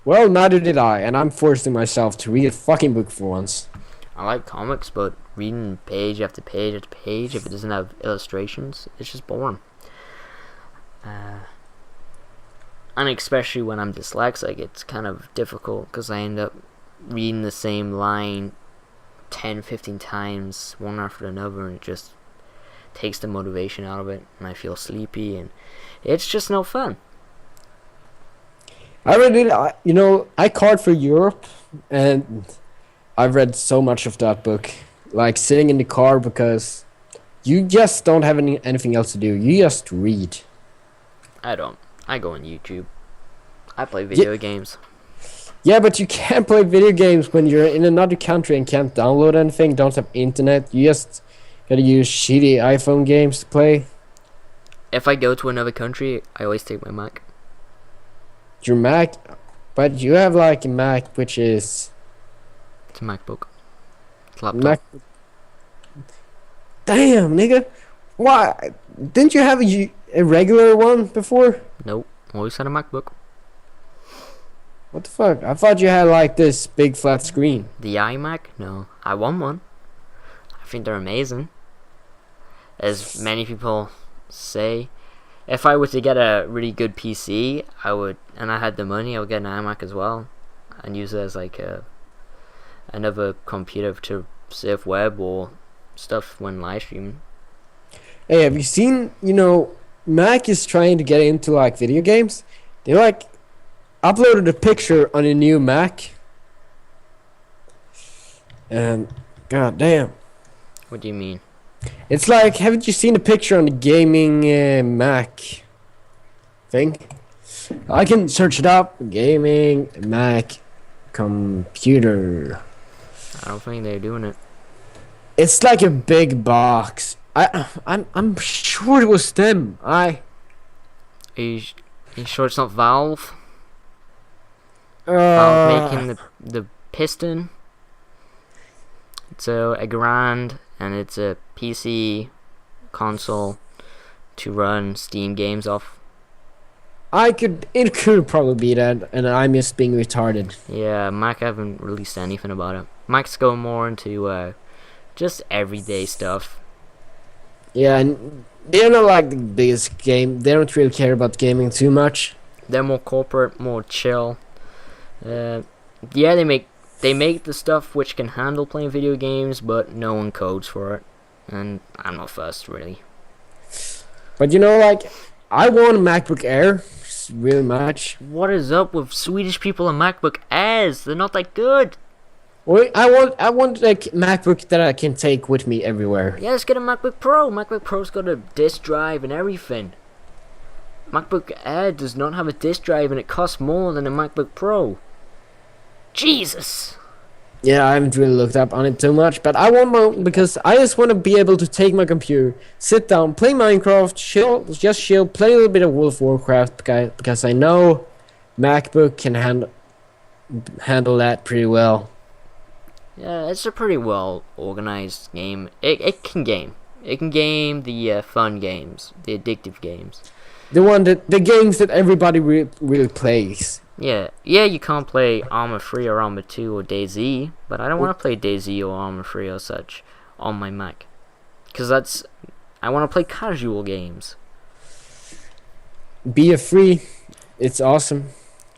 Well, neither did I, and I'm forcing myself to read a fucking book for once. I like comics, but reading page after page after page, if it doesn't have illustrations, it's just boring. And especially when I'm dyslexic, it's kind of difficult because I end up reading the same line 10-15 times one after another, and it just takes the motivation out of it, and I feel sleepy, and it's just no fun. I card for Europe, and I've read so much of that book, like sitting in the car, because you just don't have anything else to do. You just read. I don't. I go on YouTube. I play video games. Yeah, but you can't play video games when you're in another country and can't download anything, don't have internet. You just gotta use shitty iPhone games to play. If I go to another country, I always take my Mac. Your Mac? But you have like a Mac which is... It's a MacBook. It's a laptop. Mac... Damn, nigga. Why? Didn't you have a regular one before? Nope. Always had a MacBook. What the fuck? I thought you had like this big flat screen. The iMac? No. I want one. I think they're amazing. As many people say. If I were to get a really good PC, and I had the money, I would get an iMac as well. And use it as like another computer to surf web or stuff when live streaming. Hey, have you seen, Mac is trying to get into like video games. They like uploaded a picture on a new Mac. And god damn. What do you mean? It's like, haven't you seen the picture on the gaming Mac thing? I can search it up. Gaming Mac computer. I don't think they're doing it. It's like a big box. I'm sure it was them. Are you sure it's not Valve? Valve making the piston. It's a grand, and it's a PC console to run Steam games off. It could probably be that, and I'm just being retarded. Yeah, Mac haven't released anything about it. Mac's going more into just everyday stuff. Yeah, and they're not like the biggest game. They don't really care about gaming too much. They're more corporate, more chill. Yeah, they make the stuff which can handle playing video games, but no one codes for it, and I'm not fussed really. But like, I want a MacBook Air really much. What is up with Swedish people and MacBook Airs? They're not that good. Well, I want like MacBook that I can take with me everywhere. Yeah, let's get a MacBook Pro. MacBook Pro's got a disk drive and everything. MacBook Air does not have a disk drive, and it costs more than a MacBook Pro. Jesus. Yeah, I haven't really looked up on it too much, but I want one because I just want to be able to take my computer, sit down, play Minecraft, chill, play a little bit of World of Warcraft, because I know MacBook can handle that pretty well. Yeah, it's a pretty well organized game. It can game. It can game the fun games, the addictive games. The games that everybody really plays. Yeah, you can't play Arma 3 or Arma 2 or DayZ, but I don't want to play DayZ or Arma 3 or such on my Mac. Because I want to play casual games. BF3, it's awesome.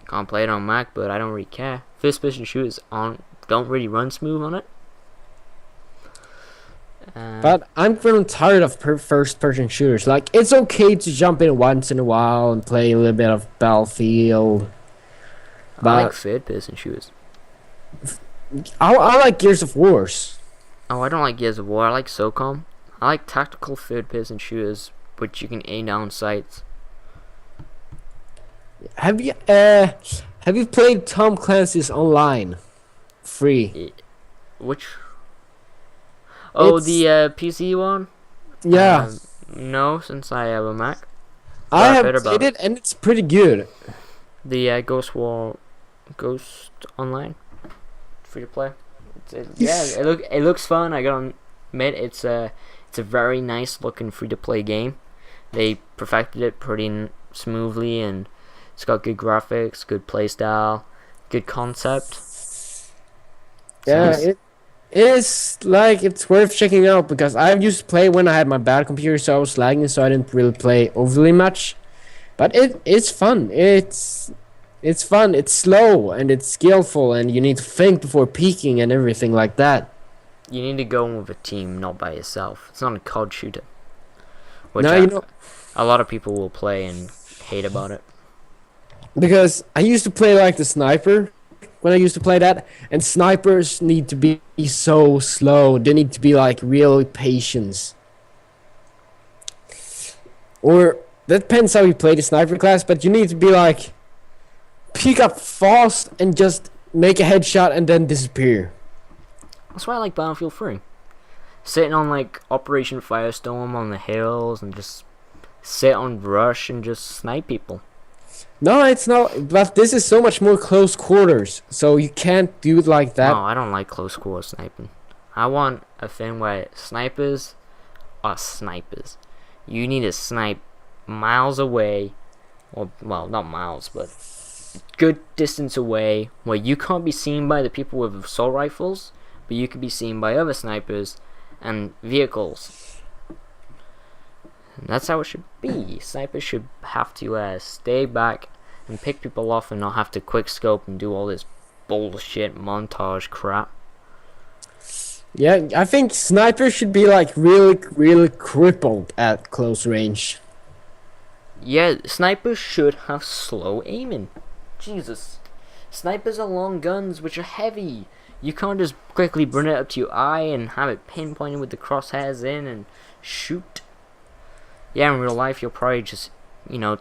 Can't play it on Mac, but I don't really care. First person shooters don't really run smooth on it. But I'm feeling tired of first-person shooters. Like, it's okay to jump in once in a while and play a little bit of Battlefield. But I like third-person shooters. I like Gears of Wars. Oh, I don't like Gears of War. I like SOCOM. I like tactical third-person shooters, which you can aim down sights. Have you played Tom Clancy's Online? Free. Which? Oh, It's the PC one. yeah. No, since I have a Mac. But I I've have heard about played it and it's pretty good. The Ghost Online, free to play. It looks fun. I gotta admit, it's a very nice looking free to play game. They perfected it pretty smoothly, and it's got good graphics, good play style, good concept. Yeah, Nice. it is like it's worth checking out because I used to play when I had my bad computer, so I was lagging, so I didn't really play overly much. But it's fun. It's fun. It's slow and it's skillful, and you need to think before peeking and everything like that. You need to go in with a team, not by yourself. It's not a COD shooter, which Now you know a lot of people will play and hate about it. because I used to play like the sniper when I used to play that, and snipers need to be so slow. They need to be like real patience. Or that depends how you play the sniper class, but you need to be like pick up fast and just make a headshot and then disappear. That's why I like Battlefield 3. Sitting on like Operation Firestorm on the hills and just sit on brush and just snipe people. No, it's not. But this is so much more close quarters, so you can't do it like that. No, I don't like close quarter sniping. I want a thing where snipers are snipers. You need to snipe miles away, or well, not miles, but good distance away, where you can't be seen by the people with assault rifles, but you can be seen by other snipers and vehicles. And that's how it should be. Snipers should have to stay back and pick people off and not have to quick scope and do all this bullshit montage crap. Yeah, I think snipers should be like really, really crippled at close range. Yeah, snipers should have slow aiming. Jesus. Snipers are long guns which are heavy. You can't just quickly bring it up to your eye and have it pinpointed with the crosshairs in and shoot. Yeah, in real life you'll probably just,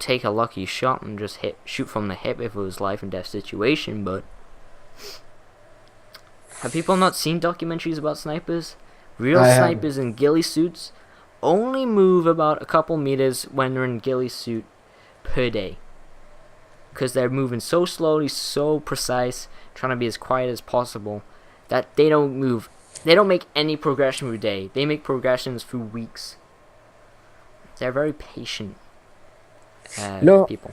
take a lucky shot and just shoot from the hip if it was life and death situation, but have people not seen documentaries about snipers? Real snipers in ghillie suits only move about a couple meters when they're in ghillie suit per day. Because they're moving so slowly, so precise, trying to be as quiet as possible, that they don't move. They don't make any progression through day. They make progressions through weeks. They're very patient people.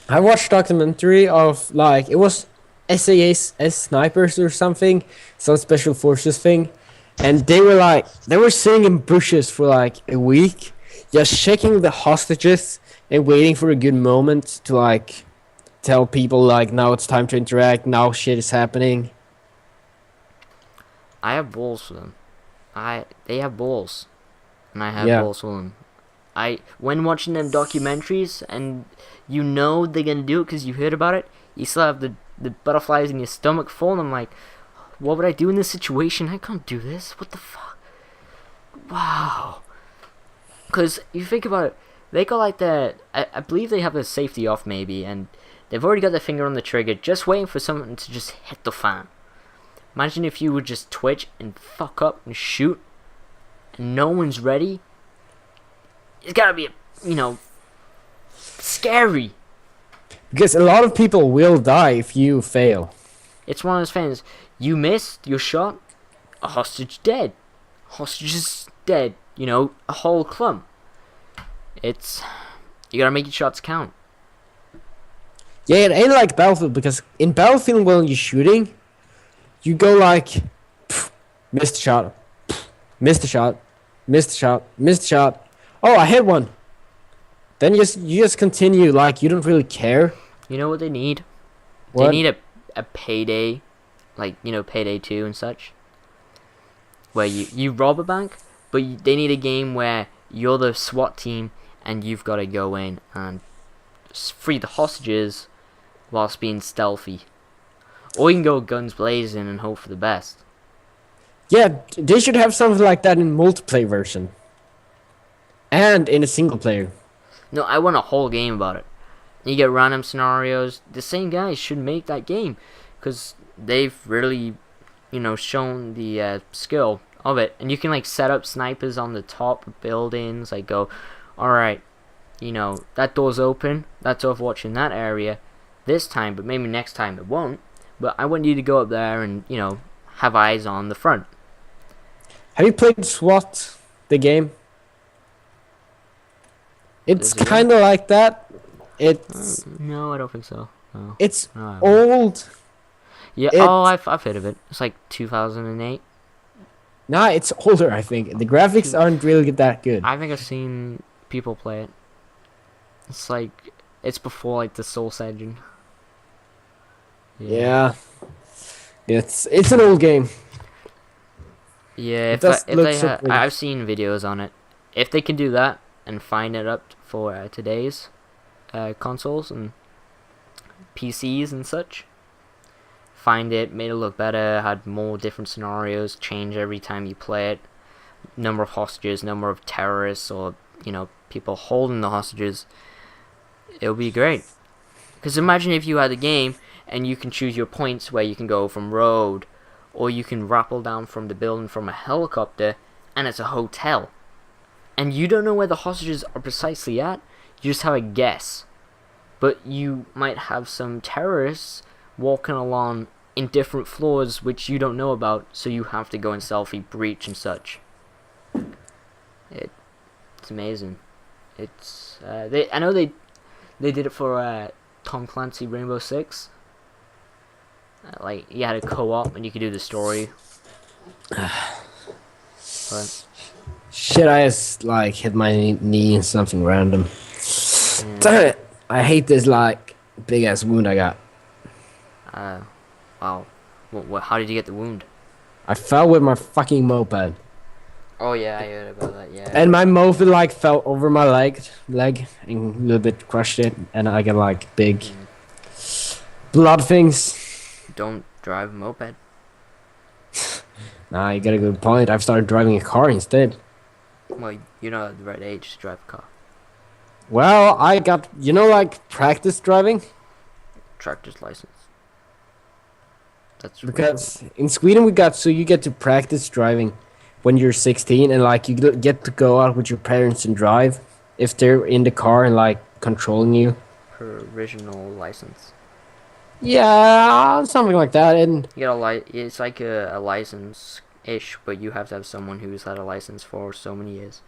I watched documentary of like it was SAS snipers or something, some special forces thing, and they were sitting in bushes for like a week, just checking the hostages and waiting for a good moment to like tell people like now it's time to interact, now shit is happening. I have balls for them. They have balls, and I have balls for them. When watching them documentaries, and they're gonna do it because you heard about it, you still have the butterflies in your stomach full, and I'm like, what would I do in this situation? I can't do this. What the fuck? Wow. Because you think about it, they got like I believe they have the safety off maybe, and they've already got their finger on the trigger, just waiting for something to just hit the fan. Imagine if you would just twitch and fuck up and shoot, and no one's ready. It's gotta be, scary. Because a lot of people will die if you fail. It's one of those things. You missed your shot, a hostage dead. Hostage is dead. A whole clump. You gotta make your shots count. Yeah, it ain't like Battlefield, because in Battlefield when you're shooting, you go like, missed shot, missed a shot, missed a shot, missed a shot. Oh, I hit one. Then you just continue like you don't really care. You know what they need? What? They need a payday, like Payday 2 and such, where you rob a bank, but they need a game where you're the SWAT team and you've got to go in and free the hostages whilst being stealthy. Or you can go guns blazing and hope for the best. Yeah, they should have something like that in multiplayer version and in a single player. No, I want a whole game about it. You get random scenarios. The same guys should make that game, because they've really, shown the skill of it. And you can like set up snipers on the top of buildings. Like go, all right, that door's open. That's Overwatch in that area this time, but maybe next time it won't. But I want you to go up there and have eyes on the front. Have you played SWAT, the game? It's kind of like that. It's no, I don't think so. No. It's No, old. yeah. Oh, I've heard of it. It's like 2008. Nah, it's older. I think the graphics aren't really that good. I think I've seen people play it. It's before like the Source engine. Yeah, it's an old game. Yeah, I've seen videos on it. If they can do that and find it up for today's consoles and PCs and such, find it, made it look better, had more different scenarios, change every time you play it, number of hostages, number of terrorists, or people holding the hostages, it'll be great. Because imagine if you had a game and you can choose your points where you can go from road, or you can rappel down from the building from a helicopter, and it's a hotel. And you don't know where the hostages are precisely at, you just have a guess. But you might have some terrorists walking along in different floors which you don't know about, so you have to go and selfie breach and such. It's amazing. I know they did it for Tom Clancy Rainbow Six. Like you had a co-op and you could do the story. But shit, I just like hit my knee in something random. Damn it! I hate this like big ass wound I got. Wow. How did you get the wound? I fell with my fucking moped. Oh yeah, I heard about that. Yeah. And my moped like fell over my leg, and a little bit crushed it, and I got like big blood things. Don't drive a moped. Nah, you got a good point. I've started driving a car instead. Well, you're not at the right age to drive a car. Well, I got like practice driving. Tractor's license. That's because in Sweden you get to practice driving when you're 16, and like you get to go out with your parents and drive if they're in the car and like controlling you. Provisional license. Yeah, something like that. And you get it's like a license ish, but you have to have someone who's had a license for so many years.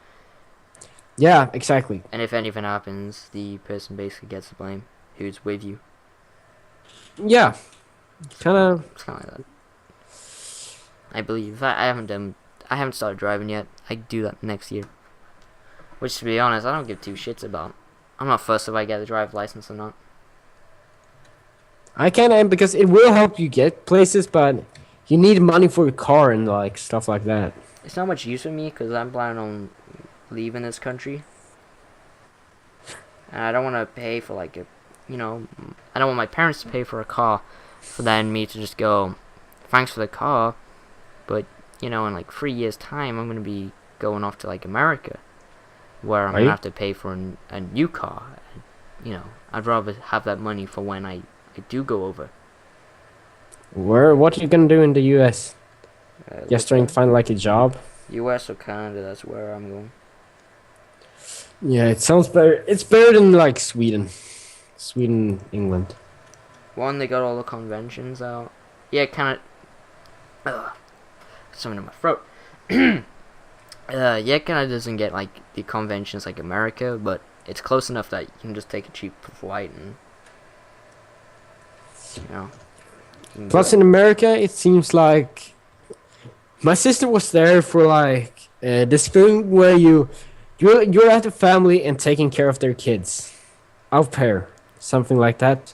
Yeah, exactly. And if anything happens, the person basically gets the blame who's with you. Yeah. It's kind of like that. I believe. I haven't started driving yet. I do that next year. Which, to be honest, I don't give two shits about. I'm not fussed if I get a driver's license or not. I can, because it will help you get places, but you need money for a car and like stuff like that. It's not much use for me because I'm planning on leaving this country, and I don't want to pay for like I don't want my parents to pay for a car, for then me to just go, thanks for the car, but in like 3 years time I'm gonna be going off to like America, where I'm gonna have to pay for a new car. I'd rather have that money for when I do go over. What are you gonna do in the US? Just trying to find like a job? US or Canada, that's where I'm going. Yeah, it sounds better. It's better than like Sweden, England. One, they got all the conventions out. Yeah, something in my throat. Yeah, Canada doesn't get like the conventions like America, but it's close enough that you can just take a cheap flight and Plus, in America, it seems like my sister was there for like this thing where you're at a family and taking care of their kids, au pair, something like that.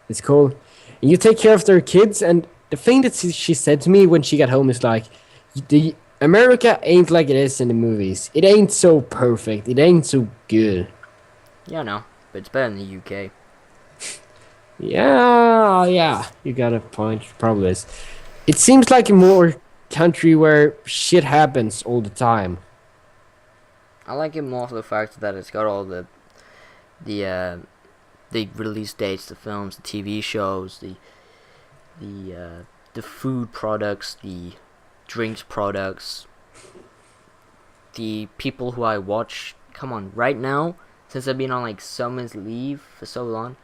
It's cool. And you take care of their kids, and the thing that she said to me when she got home is like, the America ain't like it is in the movies. It ain't so perfect. It ain't so good. Yeah, no, but it's better than the UK. Yeah, you got a point. Probably is. It seems like more country where shit happens all the time. I like it more for the fact that it's got all the release dates, the films, the TV shows, the food products, the drinks products, the people who I watch. Come on, right now, since I've been on like summer's leave for so long,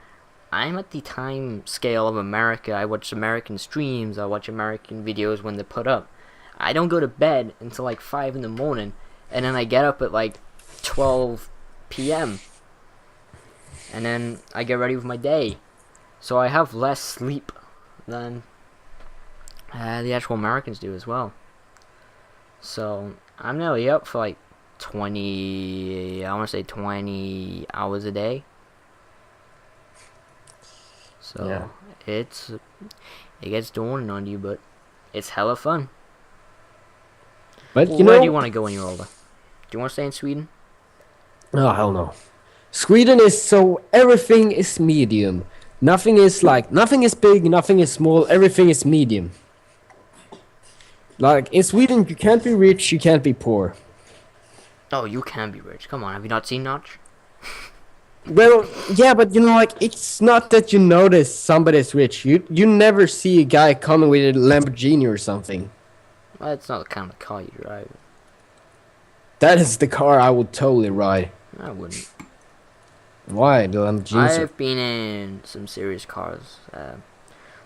I'm at the time scale of America. I watch American streams, I watch American videos when they're put up. I don't go to bed until like 5 in the morning, and then I get up at like 12 p.m. and then I get ready with my day. So I have less sleep than the actual Americans do as well. So I'm nearly up for like 20, I want to say 20 hours a day. So Yeah. it gets daunting on you, but it's hella fun. But Well, you where know, do you want to go when you're older? Do you want to stay in Sweden? oh hell no. Sweden is so everything is medium. Nothing is big, nothing is small, everything is medium. Like in Sweden, you can't be rich, you can't be poor. Oh, you can be rich. Come on, have you not seen Notch? Well, yeah, but you know, like it's not that you notice somebody's rich. You never see a guy coming with a Lamborghini or something. Well, it's not the kind of car you drive. That is the car I would totally ride. I wouldn't. Why the Lamborghini? I've been in some serious cars,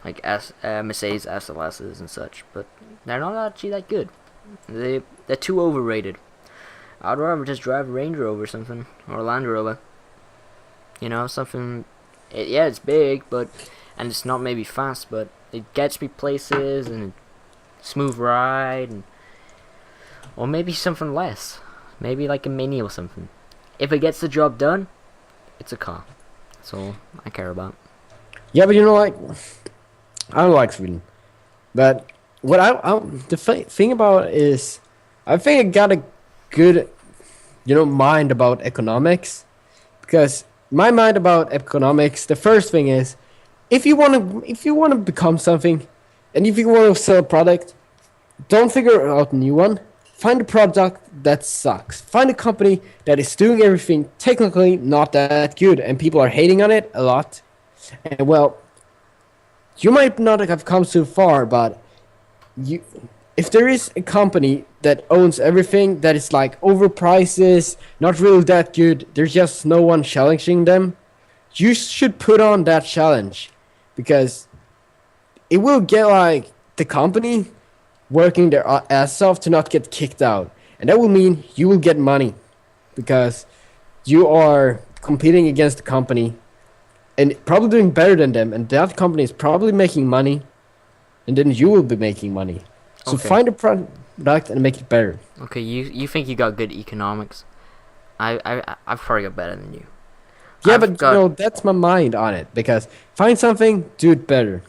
like Mercedes SLSs and such, but they're not actually that good. They're too overrated. I'd rather just drive a Range Rover or something, or a Land Rover. You know, something. Yeah, it's big, and it's not maybe fast, but it gets me places and smooth ride, or maybe something less, maybe like a Mini or something. If it gets the job done, it's a car. That's all I care about. Yeah, but you know, like I don't like Sweden. But what the thing about it is, I think I got a good, mind about economics, because my mind about economics, the first thing is, if you want to become something, and if you want to sell a product, don't figure out a new one. Find a product that sucks. Find a company that is doing everything technically not that good, and people are hating on it a lot. And well, you might not have come so far, but if there is a company that owns everything, that is like overprices, not really that good, there's just no one challenging them, you should put on that challenge, because it will get like the company working their ass off to not get kicked out, and that will mean you will get money, because you are competing against the company and probably doing better than them, and that company is probably making money, and then you will be making money. So Okay. find a product and make it better. Okay, you think you got good economics? I've probably got better than you. Yeah, I've got, that's my mind on it, because find something, do it better.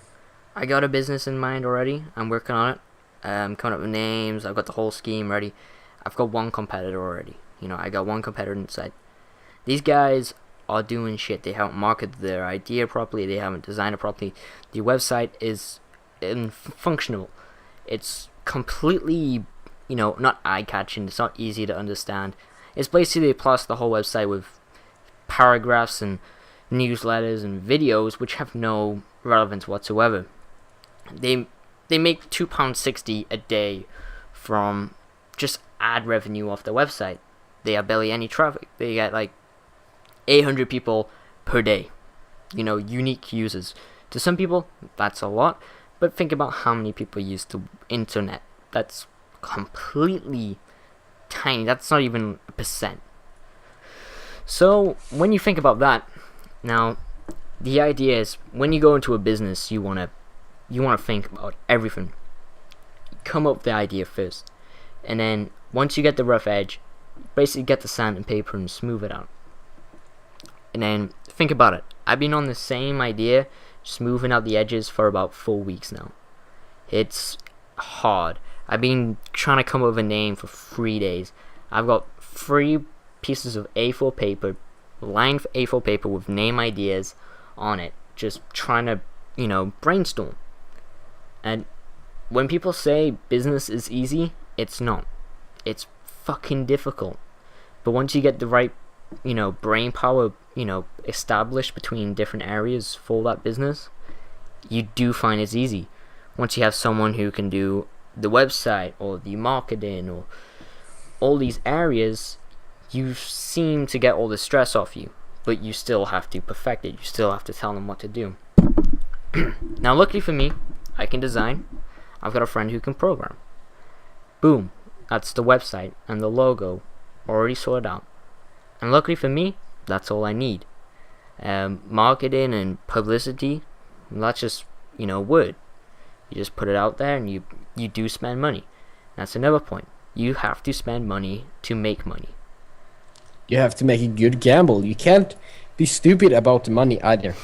I got a business in mind already. I'm working on it. Coming up with names. I've got the whole scheme ready. I've got one competitor already. I got one competitor inside. These guys are doing shit. They haven't marketed their idea properly. They haven't designed it properly. The website is functional. It's completely, not eye-catching. It's not easy to understand. It's basically plus the whole website with paragraphs and newsletters and videos which have no relevance whatsoever. They make £2.60 a day from just ad revenue off their website. They have barely any traffic. They get like 800 people per day. Unique users. To some people, that's a lot. But think about how many people use the internet. That's completely tiny. That's not even a percent. So when you think about that, now the idea is when you go into a business, you want to think about everything. Come up with the idea first, and then once you get the rough edge, basically get the sand and paper and smooth it out. And then think about it. I've been on the same idea, smoothing out the edges, for about 4 weeks now. It's hard. I've been trying to come up with a name for 3 days. I've got 3 pieces of A4 paper, lined A4 paper with name ideas on it, just trying to, brainstorm. And when people say business is easy, it's not. It's fucking difficult. But once you get the right, brain power, established between different areas for that business, you do find it's easy. Once you have someone who can do the website or the marketing or all these areas, you seem to get all the stress off you. But you still have to perfect it. You still have to tell them what to do. Now, luckily for me, I can design. I've got a friend who can program. Boom. That's the website and the logo already sorted out. And luckily for me, that's all I need. Marketing and publicity, that's just, word. You just put it out there and you do spend money. That's another point. You have to spend money to make money. You have to make a good gamble. You can't be stupid about the money either.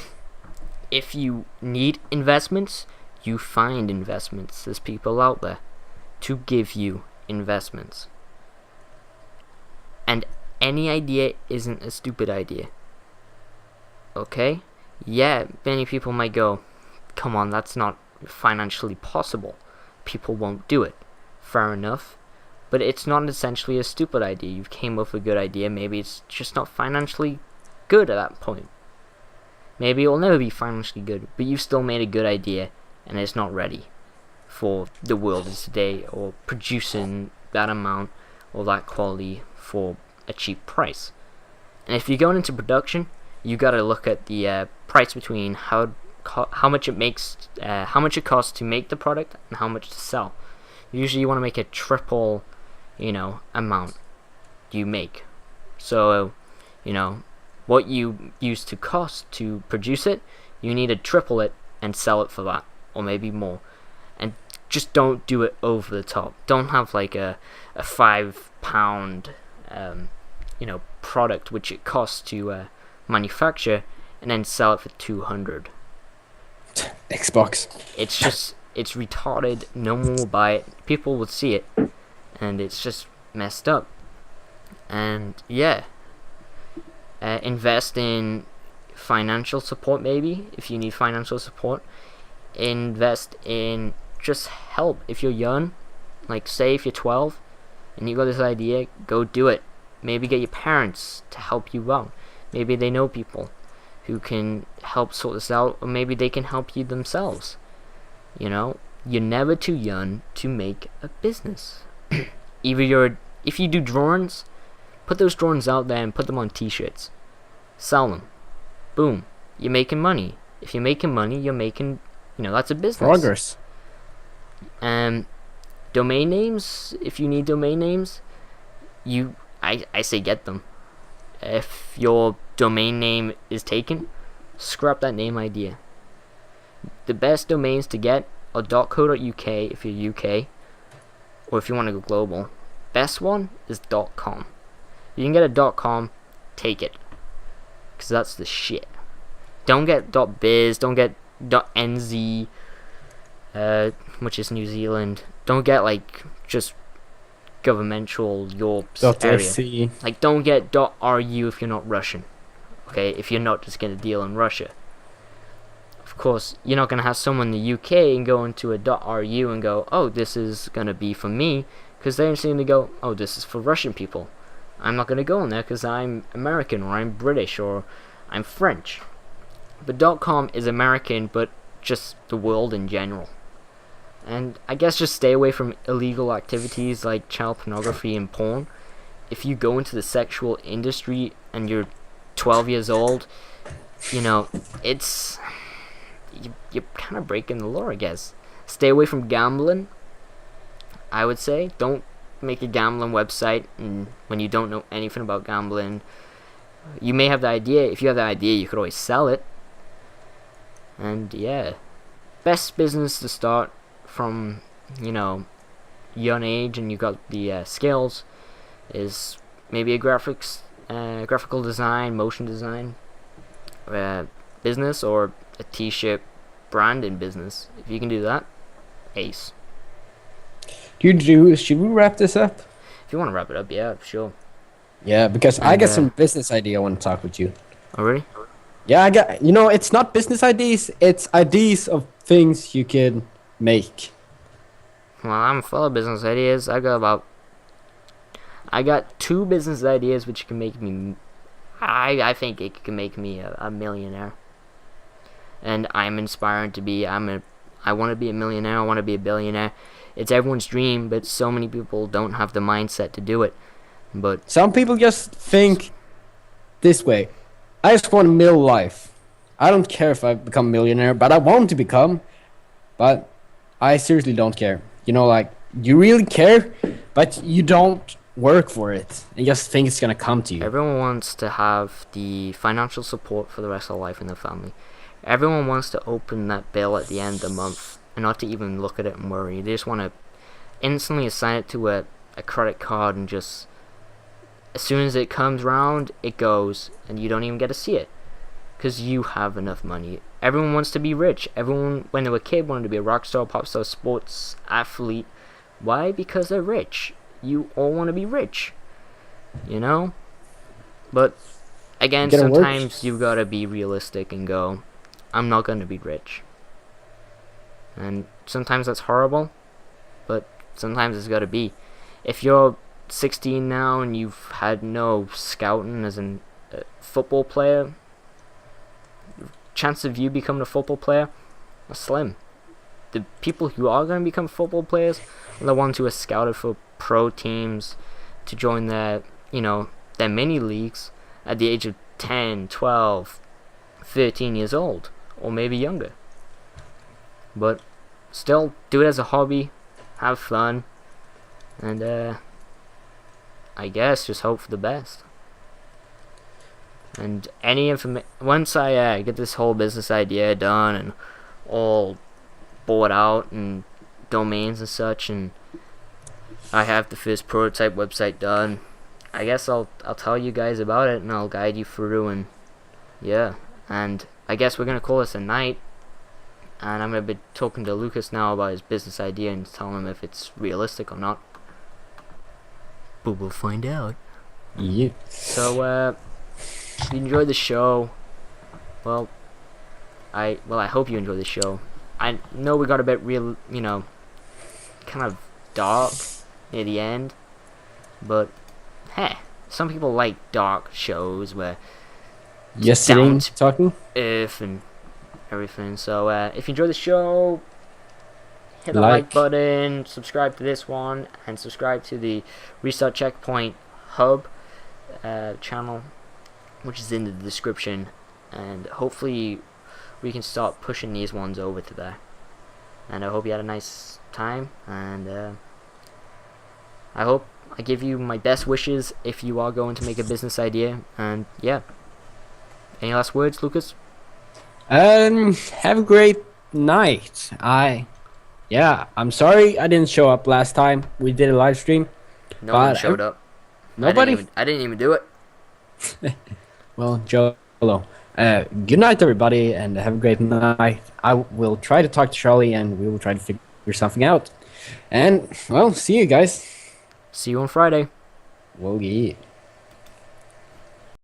If you need investments, you find investments. There's people out there to give you investments. And any idea isn't a stupid idea. Okay? Yeah, many people might go, come on, that's not financially possible. People won't do it. Fair enough. But it's not essentially a stupid idea. You've came up with a good idea. Maybe it's just not financially good at that point. Maybe it'll never be financially good, but you've still made a good idea and it's not ready for the world of today, or producing that amount or that quality for a cheap price. And if you're going into production, you got to look at the price between how much it costs to make the product and how much to sell. Usually you want to make a triple, amount you make. So, what you used to cost to produce it, you need to triple it and sell it for that, or maybe more. And just don't do it over the top. Don't have like a £5 product which it costs to manufacture and then sell it for 200. Xbox. It's retarded. No one will buy it. People will see it, and it's just messed up. And yeah, invest in financial support. Maybe if you need financial support, invest in just help. If you're young, like say if you're 12 and you got this idea, go do it. Maybe get your parents to help you out. Maybe they know people who can help sort this out, or maybe they can help you themselves. You're never too young to make a business. If you do drawings, put those drawings out there and put them on t-shirts. Sell them. Boom. You're making money. If you're making money, you're making, that's a business. Progress. Domain names, if you need domain names, I say get them. If your domain name is taken, scrap that name idea. The best domains to get are .co.uk if you're UK, or if you want to go global. Best one is .com. You can get a .com, take it, because that's the shit. Don't get .biz, don't get .nz, which is New Zealand. Don't get just governmental Europe's area. Like, don't get .ru if you're not Russian. Okay, if you're not just gonna deal in Russia. Of course, you're not gonna have someone in the UK and go into a .ru and go, oh, this is gonna be for me, because they're going to go, oh, this is for Russian people. I'm not gonna go in there because I'm American, or I'm British, or I'm French. But .com is American, but just the world in general. And I guess just stay away from illegal activities like child pornography and porn. If you go into the sexual industry and you're 12 years old, it's... You're kind of breaking the law, I guess. Stay away from gambling, I would say. Don't make a gambling website when you don't know anything about gambling. You may have the idea. If you have the idea, you could always sell it. And yeah, best business to start from, young age, and you got the skills, is maybe a graphical design, motion design business, or a t-shirt branding business. If you can do that, ace. Should we wrap this up? If you want to wrap it up, yeah, sure. Yeah, because I got some business idea I want to talk with you. Oh, really? Yeah, I got, it's not business ideas, it's ideas of things you can make. Well, I'm full of business ideas. I got 2 business ideas which can make me. I think it can make me a millionaire. And I'm inspired to be. I want to be a millionaire. I want to be a billionaire. It's everyone's dream, but so many people don't have the mindset to do it. But some people just think this way. I just want a mill life. I don't care if I become a millionaire, but I want to become. But I seriously don't care. You know, like, you really care, but you don't work for it. You just think it's gonna come to you. everyone wants to have the financial support for the rest of their life in their family. Everyone wants to open that bill at the end of the month and not to even look at it and worry. They just want to instantly assign it to a credit card and just, as soon as it comes round, it goes, and you don't even get to see it because you have enough money. Everyone wants to be rich. Everyone, when they were a kid, wanted to be a rock star, pop star, sports athlete. Why? Because they're rich. You all want to be rich, you know? But again, sometimes you've got to be realistic and go, I'm not going to be rich. And sometimes that's horrible, but sometimes it's got to be. If you're 16 now and you've had no scouting as a football player, chance of you becoming a football player are slim. The people who are going to become football players are the ones who are scouted for pro teams to join their mini leagues at the age of 10, 12, 13 years old, or maybe younger. But still, do it as a hobby, have fun, and I guess just hope for the best. And any once I get this whole business idea done and all bought out and domains and such, and I have the first prototype website done, I guess I'll tell you guys about it and I'll guide you through, and yeah, and I guess we're gonna call this a night. And I'm gonna be talking to Lucas now about his business idea and telling him if it's realistic or not. But we'll find out. Yeah. So if you enjoyed the show, well, I hope you enjoyed the show. I know we got a bit real, kind of dark near the end, but hey, some people like dark shows where yesterday talking Earth and everything. So if you enjoyed the show, hit the like button, subscribe to this one, and subscribe to the Restart Checkpoint Hub channel, which is in the description, and hopefully we can start pushing these ones over to there. And I hope you had a nice time, and I hope I give you my best wishes if you are going to make a business idea. And yeah, any last words, Lucas? Have a great night. I'm sorry I didn't show up last time we did a live stream. No one showed up. Nobody? I didn't even do it. Well, Jolo. Good night, everybody, and have a great night. I will try to talk to Charlie, and we will try to figure something out. And, well, see you guys. See you on Friday. Well, yeah.